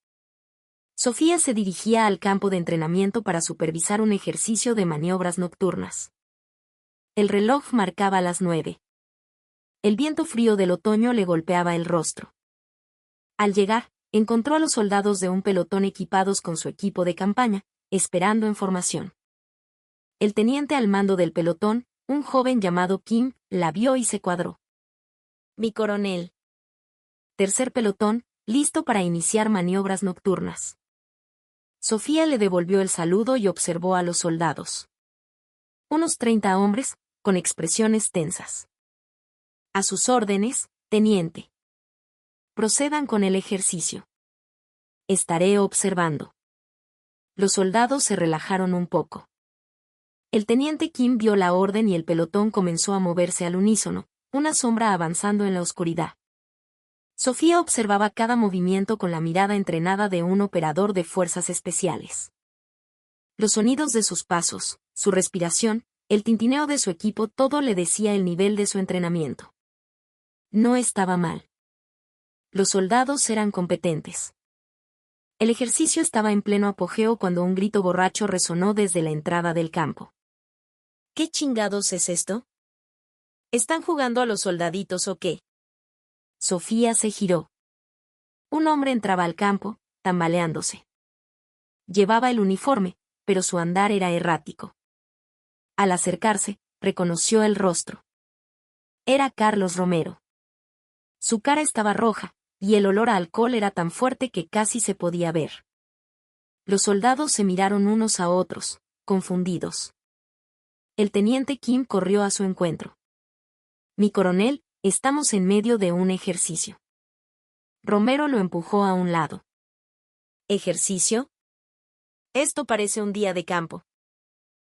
Sofía se dirigía al campo de entrenamiento para supervisar un ejercicio de maniobras nocturnas. El reloj marcaba las 9. El viento frío del otoño le golpeaba el rostro. Al llegar, encontró a los soldados de un pelotón equipados con su equipo de campaña, esperando en formación. El teniente al mando del pelotón, un joven llamado Kim, la vio y se cuadró. «Mi coronel». Tercer pelotón, listo para iniciar maniobras nocturnas. Sofía le devolvió el saludo y observó a los soldados. Unos 30 hombres, con expresiones tensas. «A sus órdenes, teniente». «Procedan con el ejercicio». «Estaré observando». Los soldados se relajaron un poco. El teniente Kim vio la orden y el pelotón comenzó a moverse al unísono, una sombra avanzando en la oscuridad. Sofía observaba cada movimiento con la mirada entrenada de un operador de fuerzas especiales. Los sonidos de sus pasos, su respiración, el tintineo de su equipo, todo le decía el nivel de su entrenamiento. No estaba mal. Los soldados eran competentes. El ejercicio estaba en pleno apogeo cuando un grito borracho resonó desde la entrada del campo. «¿Qué chingados es esto? ¿Están jugando a los soldaditos o qué?» Sofía se giró. Un hombre entraba al campo, tambaleándose. Llevaba el uniforme, pero su andar era errático. Al acercarse, reconoció el rostro. Era Carlos Romero. Su cara estaba roja, y el olor a alcohol era tan fuerte que casi se podía ver. Los soldados se miraron unos a otros, confundidos. El teniente Kim corrió a su encuentro. «Mi coronel, estamos en medio de un ejercicio». Romero lo empujó a un lado. «¿Ejercicio? Esto parece un día de campo».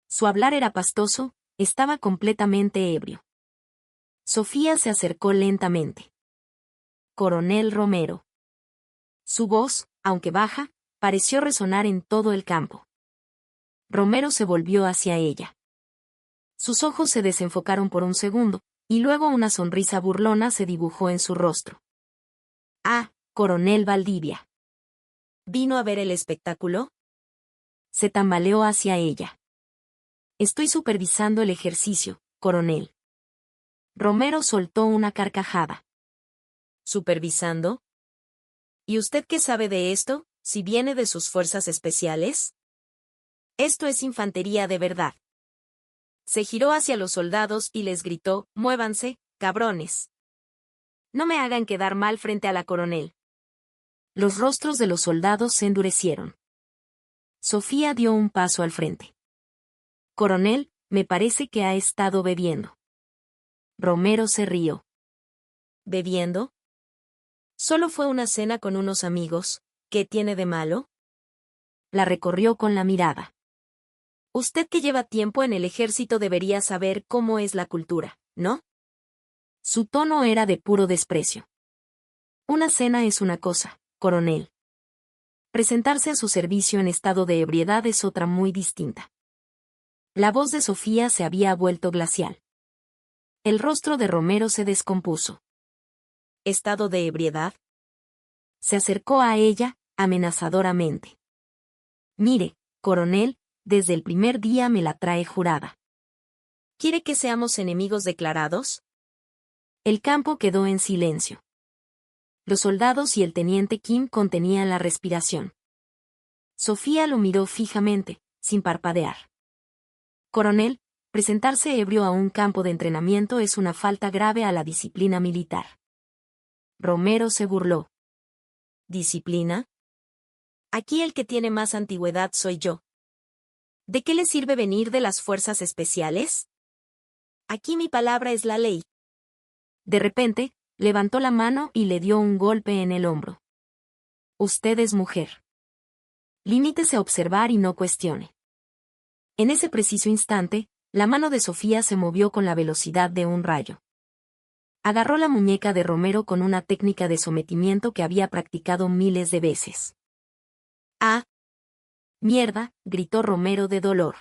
Su hablar era pastoso, estaba completamente ebrio. Sofía se acercó lentamente. «Coronel Romero». Su voz, aunque baja, pareció resonar en todo el campo. Romero se volvió hacia ella. Sus ojos se desenfocaron por un segundo, y luego una sonrisa burlona se dibujó en su rostro. «Ah, coronel Valdivia. ¿Vino a ver el espectáculo?» Se tambaleó hacia ella. «Estoy supervisando el ejercicio, coronel». Romero soltó una carcajada. «¿Supervisando? ¿Y usted qué sabe de esto, si viene de sus fuerzas especiales? Esto es infantería de verdad». Se giró hacia los soldados y les gritó: «Muévanse, cabrones. No me hagan quedar mal frente a la coronel». Los rostros de los soldados se endurecieron. Sofía dio un paso al frente. «Coronel, me parece que ha estado bebiendo». Romero se rió. «¿Bebiendo? Solo fue una cena con unos amigos, ¿qué tiene de malo?» La recorrió con la mirada. «Usted que lleva tiempo en el ejército debería saber cómo es la cultura, ¿no?» Su tono era de puro desprecio. «Una cena es una cosa, coronel. Presentarse a su servicio en estado de ebriedad es otra muy distinta». La voz de Sofía se había vuelto glacial. El rostro de Romero se descompuso. «¿Estado de ebriedad?» Se acercó a ella, amenazadoramente. «Mire, coronel, desde el primer día me la trae jurada. ¿Quiere que seamos enemigos declarados?» El campo quedó en silencio. Los soldados y el teniente Kim contenían la respiración. Sofía lo miró fijamente, sin parpadear. «Coronel, presentarse ebrio a un campo de entrenamiento es una falta grave a la disciplina militar». Romero se burló. «¿Disciplina? Aquí el que tiene más antigüedad soy yo. ¿De qué le sirve venir de las fuerzas especiales? Aquí mi palabra es la ley». De repente, levantó la mano y le dio un golpe en el hombro. «Usted es mujer». Limítese a observar y no cuestione. En ese preciso instante, la mano de Sofía se movió con la velocidad de un rayo. Agarró la muñeca de Romero con una técnica de sometimiento que había practicado miles de veces. ¡Ah! ¡Mierda!, gritó Romero de dolor.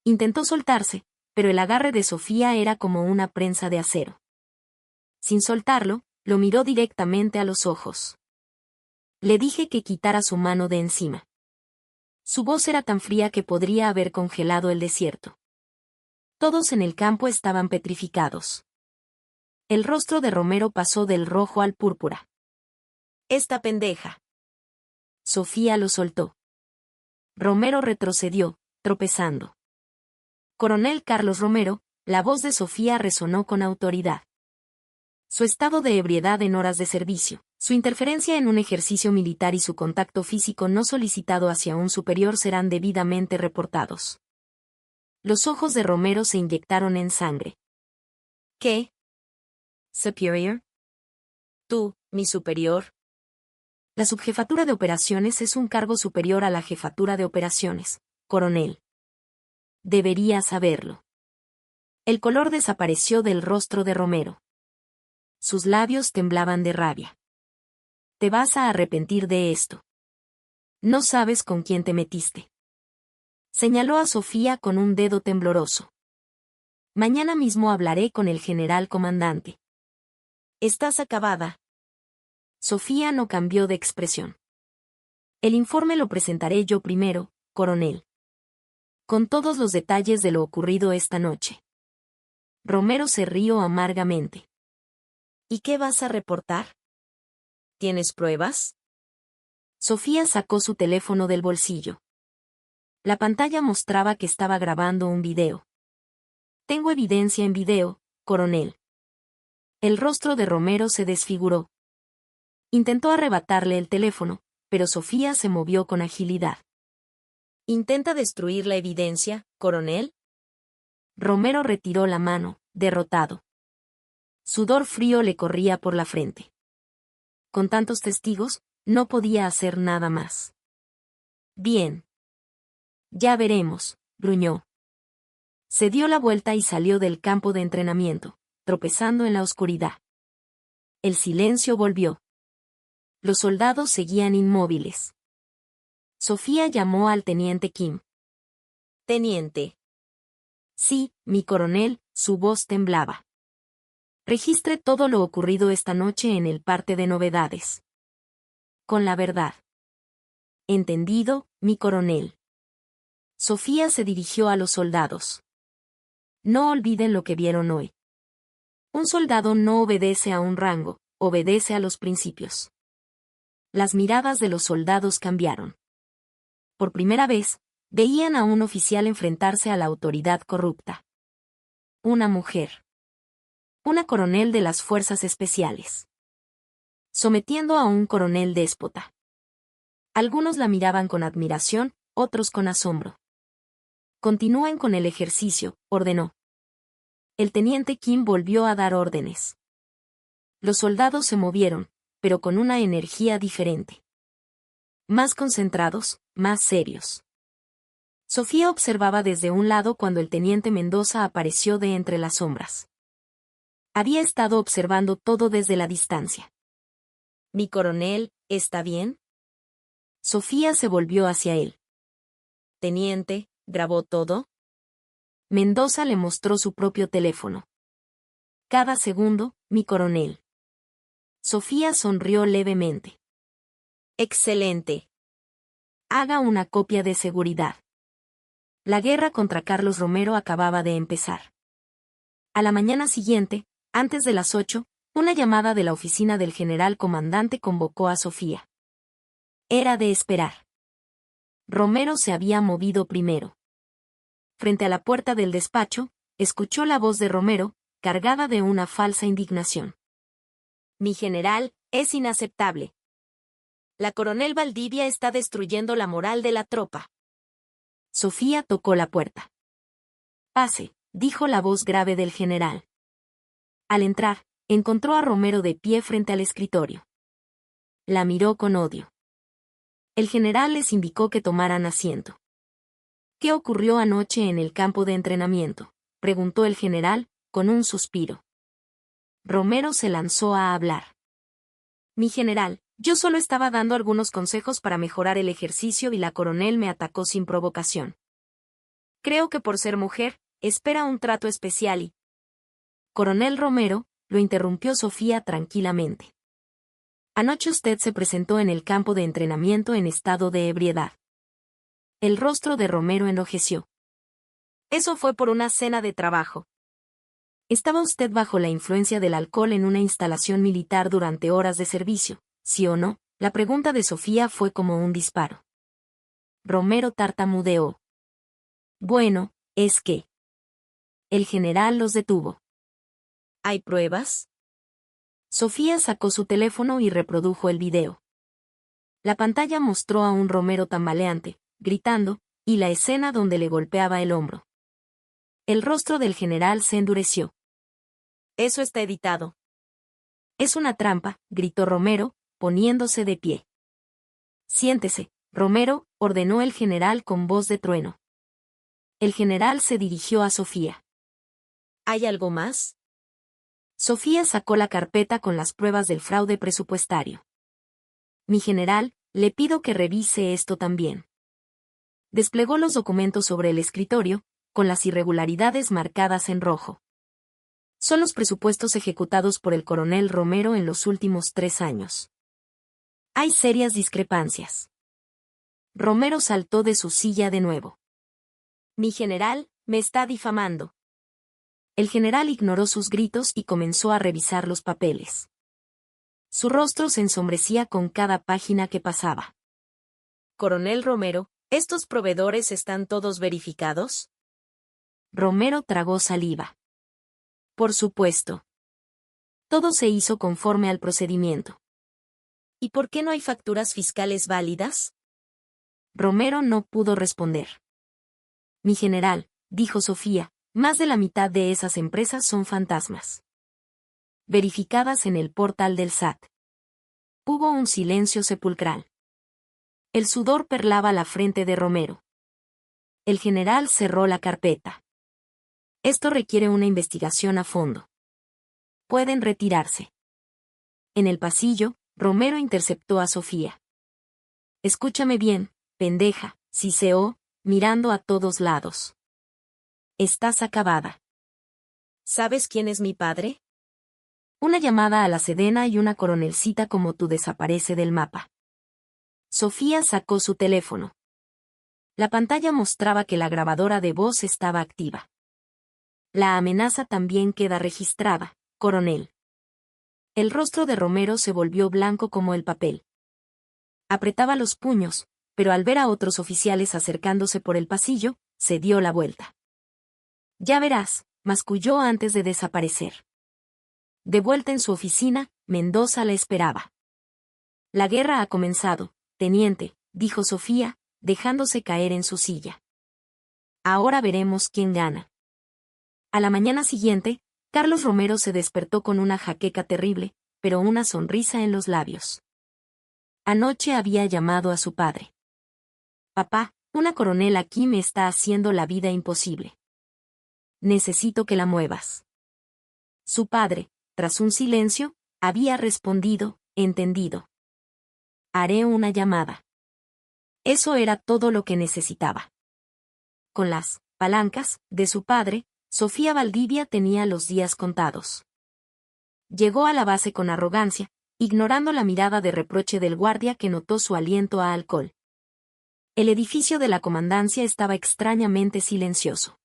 Intentó soltarse, pero el agarre de Sofía era como una prensa de acero. Sin soltarlo, lo miró directamente a los ojos. Le dije que quitara su mano de encima. Su voz era tan fría que podría haber congelado el desierto. Todos en el campo estaban petrificados. El rostro de Romero pasó del rojo al púrpura. «Esta pendeja». Sofía lo soltó. Romero retrocedió, tropezando. «Coronel Carlos Romero», la voz de Sofía resonó con autoridad. Su estado de ebriedad en horas de servicio, su interferencia en un ejercicio militar y su contacto físico no solicitado hacia un superior serán debidamente reportados. Los ojos de Romero se inyectaron en sangre. «¿Qué? ¿Superior? ¿Tú, mi superior?» La subjefatura de operaciones es un cargo superior a la jefatura de operaciones, coronel. Debería saberlo. El color desapareció del rostro de Romero. Sus labios temblaban de rabia. Te vas a arrepentir de esto. No sabes con quién te metiste. Señaló a Sofía con un dedo tembloroso. Mañana mismo hablaré con el general comandante. Estás acabada. Sofía no cambió de expresión. El informe lo presentaré yo primero, coronel. Con todos los detalles de lo ocurrido esta noche. Romero se rió amargamente. ¿Y qué vas a reportar? ¿Tienes pruebas? Sofía sacó su teléfono del bolsillo. La pantalla mostraba que estaba grabando un video. Tengo evidencia en video, coronel. El rostro de Romero se desfiguró. Intentó arrebatarle el teléfono, pero Sofía se movió con agilidad. ¿Intenta destruir la evidencia, coronel? Romero retiró la mano, derrotado. Sudor frío le corría por la frente. Con tantos testigos, no podía hacer nada más. Bien. Ya veremos, gruñó. Se dio la vuelta y salió del campo de entrenamiento, tropezando en la oscuridad. El silencio volvió. Los soldados seguían inmóviles. Sofía llamó al teniente Kim. Teniente. Sí, mi coronel, su voz temblaba. Registre todo lo ocurrido esta noche en el parte de novedades. Con la verdad. Entendido, mi coronel. Sofía se dirigió a los soldados. No olviden lo que vieron hoy. Un soldado no obedece a un rango, obedece a los principios. Las miradas de los soldados cambiaron. Por primera vez, veían a un oficial enfrentarse a la autoridad corrupta. Una mujer. Una coronel de las fuerzas especiales. Sometiendo a un coronel déspota. Algunos la miraban con admiración, otros con asombro. Continúen con el ejercicio, ordenó. El teniente Kim volvió a dar órdenes. Los soldados se movieron, pero con una energía diferente. Más concentrados, más serios. Sofía observaba desde un lado cuando el teniente Mendoza apareció de entre las sombras. Había estado observando todo desde la distancia. «Mi coronel, ¿está bien?» Sofía se volvió hacia él. «Teniente, ¿grabó todo?» Mendoza le mostró su propio teléfono. «Cada segundo, mi coronel». Sofía sonrió levemente. «Excelente. Haga una copia de seguridad». La guerra contra Carlos Romero acababa de empezar. A la mañana siguiente, antes de las 8, una llamada de la oficina del general comandante convocó a Sofía. Era de esperar. Romero se había movido primero. Frente a la puerta del despacho, escuchó la voz de Romero, cargada de una falsa indignación. «Mi general, es inaceptable. La coronel Valdivia está destruyendo la moral de la tropa». Sofía tocó la puerta. «Pase», dijo la voz grave del general. Al entrar, encontró a Romero de pie frente al escritorio. La miró con odio. El general les indicó que tomaran asiento. ¿Qué ocurrió anoche en el campo de entrenamiento?, preguntó el general, con un suspiro. Romero se lanzó a hablar. Mi general, yo solo estaba dando algunos consejos para mejorar el ejercicio y la coronel me atacó sin provocación. Creo que por ser mujer, espera un trato especial y... Coronel Romero, lo interrumpió Sofía tranquilamente. Anoche usted se presentó en el campo de entrenamiento en estado de ebriedad. El rostro de Romero enrojeció. Eso fue por una cena de trabajo. ¿Estaba usted bajo la influencia del alcohol en una instalación militar durante horas de servicio, sí o no? La pregunta de Sofía fue como un disparo. Romero tartamudeó. Bueno, es que... El general los detuvo. ¿Hay pruebas? Sofía sacó su teléfono y reprodujo el video. La pantalla mostró a un Romero tambaleante, gritando, y la escena donde le golpeaba el hombro. El rostro del general se endureció. Eso está editado. Es una trampa, gritó Romero, poniéndose de pie. Siéntese, Romero, ordenó el general con voz de trueno. El general se dirigió a Sofía. ¿Hay algo más? Sofía sacó la carpeta con las pruebas del fraude presupuestario. Mi general, le pido que revise esto también. Desplegó los documentos sobre el escritorio, con las irregularidades marcadas en rojo. Son los presupuestos ejecutados por el coronel Romero en los últimos 3 años. Hay serias discrepancias. Romero saltó de su silla de nuevo. Mi general, me está difamando. El general ignoró sus gritos y comenzó a revisar los papeles. Su rostro se ensombrecía con cada página que pasaba. Coronel Romero, ¿estos proveedores están todos verificados? Romero tragó saliva. Por supuesto. Todo se hizo conforme al procedimiento. ¿Y por qué no hay facturas fiscales válidas? Romero no pudo responder. Mi general, dijo Sofía, más de la mitad de esas empresas son fantasmas. Verificadas en el portal del SAT. Hubo un silencio sepulcral. El sudor perlaba la frente de Romero. El general cerró la carpeta. Esto requiere una investigación a fondo. Pueden retirarse. En el pasillo, Romero interceptó a Sofía. Escúchame bien, pendeja, siseó, mirando a todos lados. Estás acabada. ¿Sabes quién es mi padre? Una llamada a la Sedena y una coronelcita como tú desaparece del mapa. Sofía sacó su teléfono. La pantalla mostraba que la grabadora de voz estaba activa. La amenaza también queda registrada, coronel. El rostro de Romero se volvió blanco como el papel. Apretaba los puños, pero al ver a otros oficiales acercándose por el pasillo, se dio la vuelta. Ya verás, masculló antes de desaparecer. De vuelta en su oficina, Mendoza la esperaba. La guerra ha comenzado, teniente, dijo Sofía, dejándose caer en su silla. Ahora veremos quién gana. A la mañana siguiente, Carlos Romero se despertó con una jaqueca terrible, pero una sonrisa en los labios. Anoche había llamado a su padre. Papá, una coronel aquí me está haciendo la vida imposible. Necesito que la muevas. Su padre, tras un silencio, había respondido, entendido. Haré una llamada. Eso era todo lo que necesitaba. Con las palancas de su padre, Sofía Valdivia tenía los días contados. Llegó a la base con arrogancia, ignorando la mirada de reproche del guardia que notó su aliento a alcohol. El edificio de la comandancia estaba extrañamente silencioso.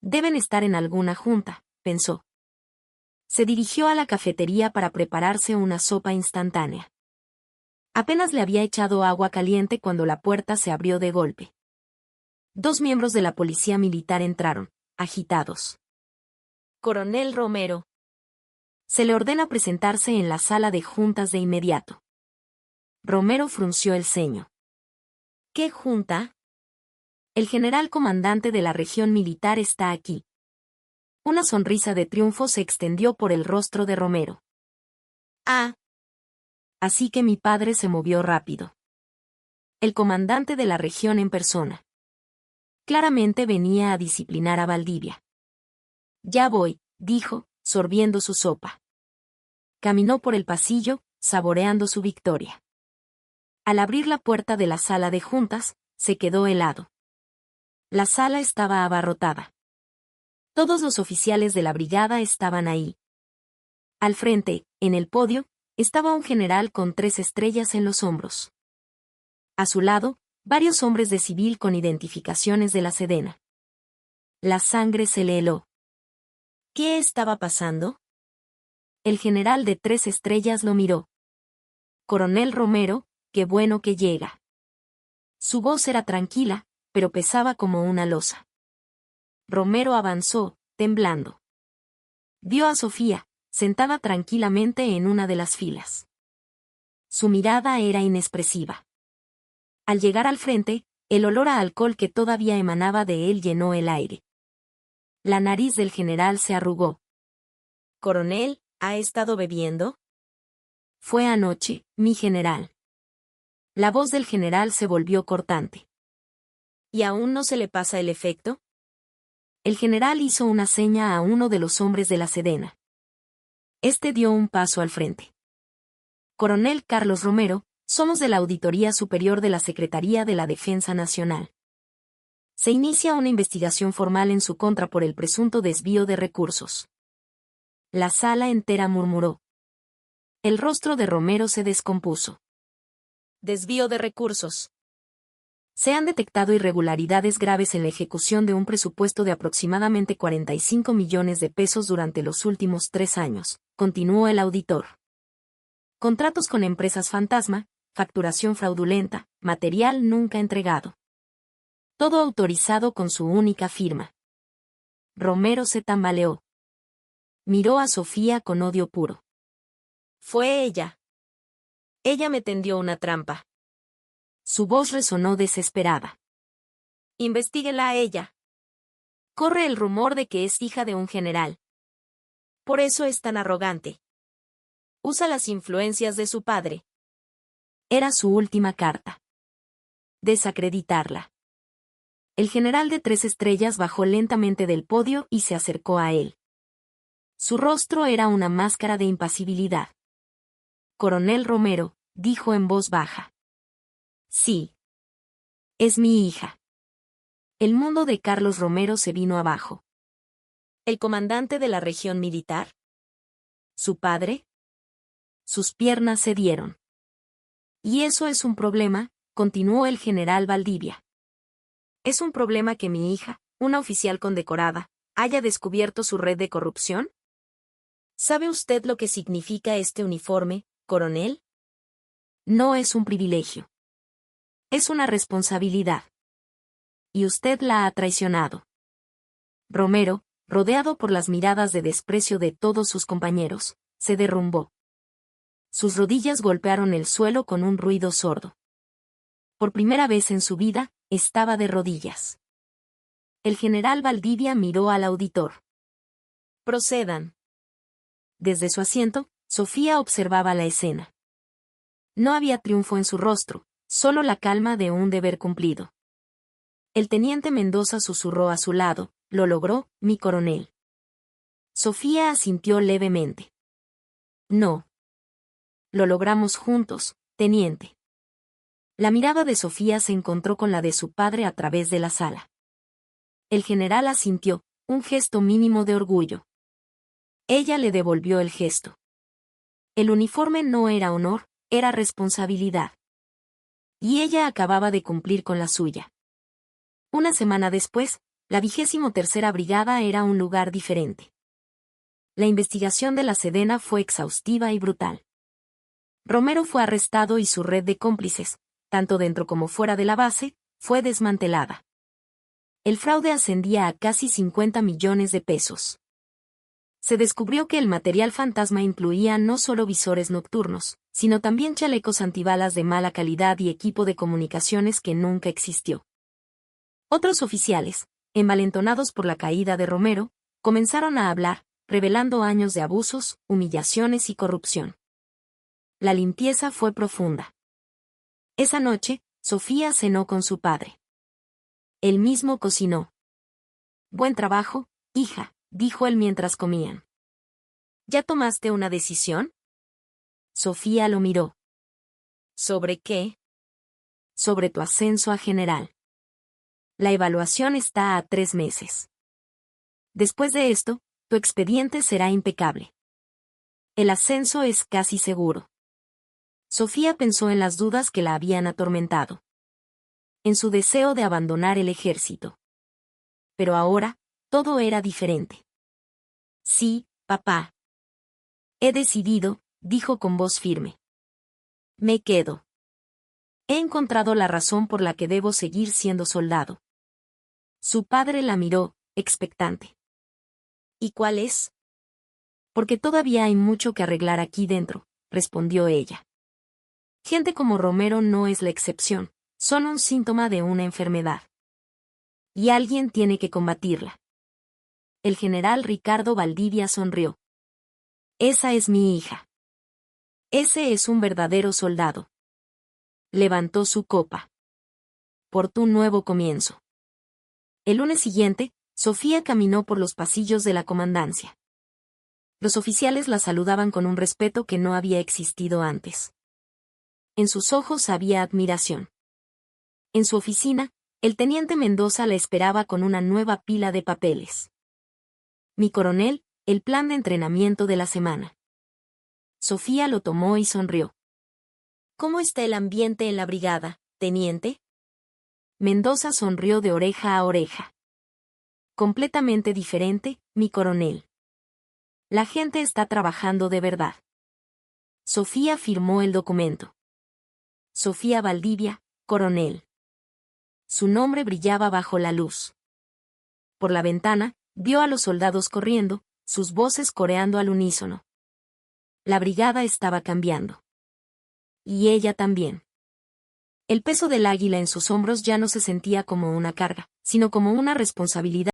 Deben estar en alguna junta, pensó. Se dirigió a la cafetería para prepararse una sopa instantánea. Apenas le había echado agua caliente cuando la puerta se abrió de golpe. 2 miembros de la policía militar entraron, agitados. Coronel Romero. Se le ordena presentarse en la sala de juntas de inmediato. Romero frunció el ceño. ¿Qué junta? El general comandante de la región militar está aquí. Una sonrisa de triunfo se extendió por el rostro de Romero. Ah. Así que mi padre se movió rápido. El comandante de la región en persona. Claramente venía a disciplinar a Valdivia. Ya voy, dijo, sorbiendo su sopa. Caminó por el pasillo, saboreando su victoria. Al abrir la puerta de la sala de juntas, se quedó helado. La sala estaba abarrotada. Todos los oficiales de la brigada estaban ahí. Al frente, en el podio, estaba un general con 3 estrellas en los hombros. A su lado, varios hombres de civil con identificaciones de la Sedena. La sangre se le heló. ¿Qué estaba pasando? El general de 3 estrellas lo miró. Coronel Romero, qué bueno que llega. Su voz era tranquila, pero pesaba como una losa. Romero avanzó, temblando. Vio a Sofía, sentada tranquilamente en una de las filas. Su mirada era inexpresiva. Al llegar al frente, el olor a alcohol que todavía emanaba de él llenó el aire. La nariz del general se arrugó. «Coronel, ¿ha estado bebiendo?» «Fue anoche, mi general». La voz del general se volvió cortante. ¿Y aún no se le pasa el efecto? El general hizo una seña a uno de los hombres de la Sedena. Este dio un paso al frente. «Coronel Carlos Romero, somos de la Auditoría Superior de la Secretaría de la Defensa Nacional. Se inicia una investigación formal en su contra por el presunto desvío de recursos». La sala entera murmuró. El rostro de Romero se descompuso. «Desvío de recursos. Se han detectado irregularidades graves en la ejecución de un presupuesto de aproximadamente 45 millones de pesos durante los últimos 3 años», continuó el auditor. «Contratos con empresas fantasma, facturación fraudulenta, material nunca entregado. Todo autorizado con su única firma». Romero se tambaleó. Miró a Sofía con odio puro. «Fue ella. Ella me tendió una trampa». Su voz resonó desesperada. «Investíguela a ella. Corre el rumor de que es hija de un general. Por eso es tan arrogante. Usa las influencias de su padre». Era su última carta. Desacreditarla. El general de 3 estrellas bajó lentamente del podio y se acercó a él. Su rostro era una máscara de impasibilidad. «Coronel Romero», dijo en voz baja. «Sí. Es mi hija». El mundo de Carlos Romero se vino abajo. ¿El comandante de la región militar? ¿Su padre? Sus piernas cedieron. «Y eso es un problema», continuó el general Valdivia. «¿Es un problema que mi hija, una oficial condecorada, haya descubierto su red de corrupción? ¿Sabe usted lo que significa este uniforme, coronel? No es un privilegio. Es una responsabilidad. Y usted la ha traicionado». Romero, rodeado por las miradas de desprecio de todos sus compañeros, se derrumbó. Sus rodillas golpearon el suelo con un ruido sordo. Por primera vez en su vida, estaba de rodillas. El general Valdivia miró al auditor. «Procedan». Desde su asiento, Sofía observaba la escena. No había triunfo en su rostro, solo la calma de un deber cumplido. El teniente Mendoza susurró a su lado: «Lo logró, mi coronel». Sofía asintió levemente. «No. Lo logramos juntos, teniente». La mirada de Sofía se encontró con la de su padre a través de la sala. El general asintió, un gesto mínimo de orgullo. Ella le devolvió el gesto. El uniforme no era honor, era responsabilidad. Y ella acababa de cumplir con la suya. Una semana después, la 23ª Brigada era un lugar diferente. La investigación de la Sedena fue exhaustiva y brutal. Romero fue arrestado y su red de cómplices, tanto dentro como fuera de la base, fue desmantelada. El fraude ascendía a casi 50 millones de pesos. Se descubrió que el material fantasma incluía no solo visores nocturnos, sino también chalecos antibalas de mala calidad y equipo de comunicaciones que nunca existió. Otros oficiales, envalentonados por la caída de Romero, comenzaron a hablar, revelando años de abusos, humillaciones y corrupción. La limpieza fue profunda. Esa noche, Sofía cenó con su padre. Él mismo cocinó. Buen trabajo, hija, dijo él mientras comían. ¿Ya tomaste una decisión? Sofía lo miró. ¿Sobre qué? Sobre tu ascenso a general. La evaluación está a 3 meses. Después de esto, tu expediente será impecable. El ascenso es casi seguro. Sofía pensó en las dudas que la habían atormentado. En su deseo de abandonar el ejército. Pero ahora, todo era diferente. Sí, papá. He decidido, dijo con voz firme. Me quedo. He encontrado la razón por la que debo seguir siendo soldado. Su padre la miró, expectante. ¿Y cuál es? Porque todavía hay mucho que arreglar aquí dentro, respondió ella. Gente como Romero no es la excepción, son un síntoma de una enfermedad. Y alguien tiene que combatirla. El general Ricardo Valdivia sonrió. Esa es mi hija. Ese es un verdadero soldado. Levantó su copa. Por tu nuevo comienzo. El lunes siguiente, Sofía caminó por los pasillos de la comandancia. Los oficiales la saludaban con un respeto que no había existido antes. En sus ojos había admiración. En su oficina, el teniente Mendoza la esperaba con una nueva pila de papeles. Mi coronel, el plan de entrenamiento de la semana. Sofía lo tomó y sonrió. ¿Cómo está el ambiente en la brigada, teniente? Mendoza sonrió de oreja a oreja. Completamente diferente, mi coronel. La gente está trabajando de verdad. Sofía firmó el documento. Sofía Valdivia, coronel. Su nombre brillaba bajo la luz. Por la ventana, vio a los soldados corriendo, sus voces coreando al unísono. La brigada estaba cambiando. Y ella también. El peso del águila en sus hombros ya no se sentía como una carga, sino como una responsabilidad.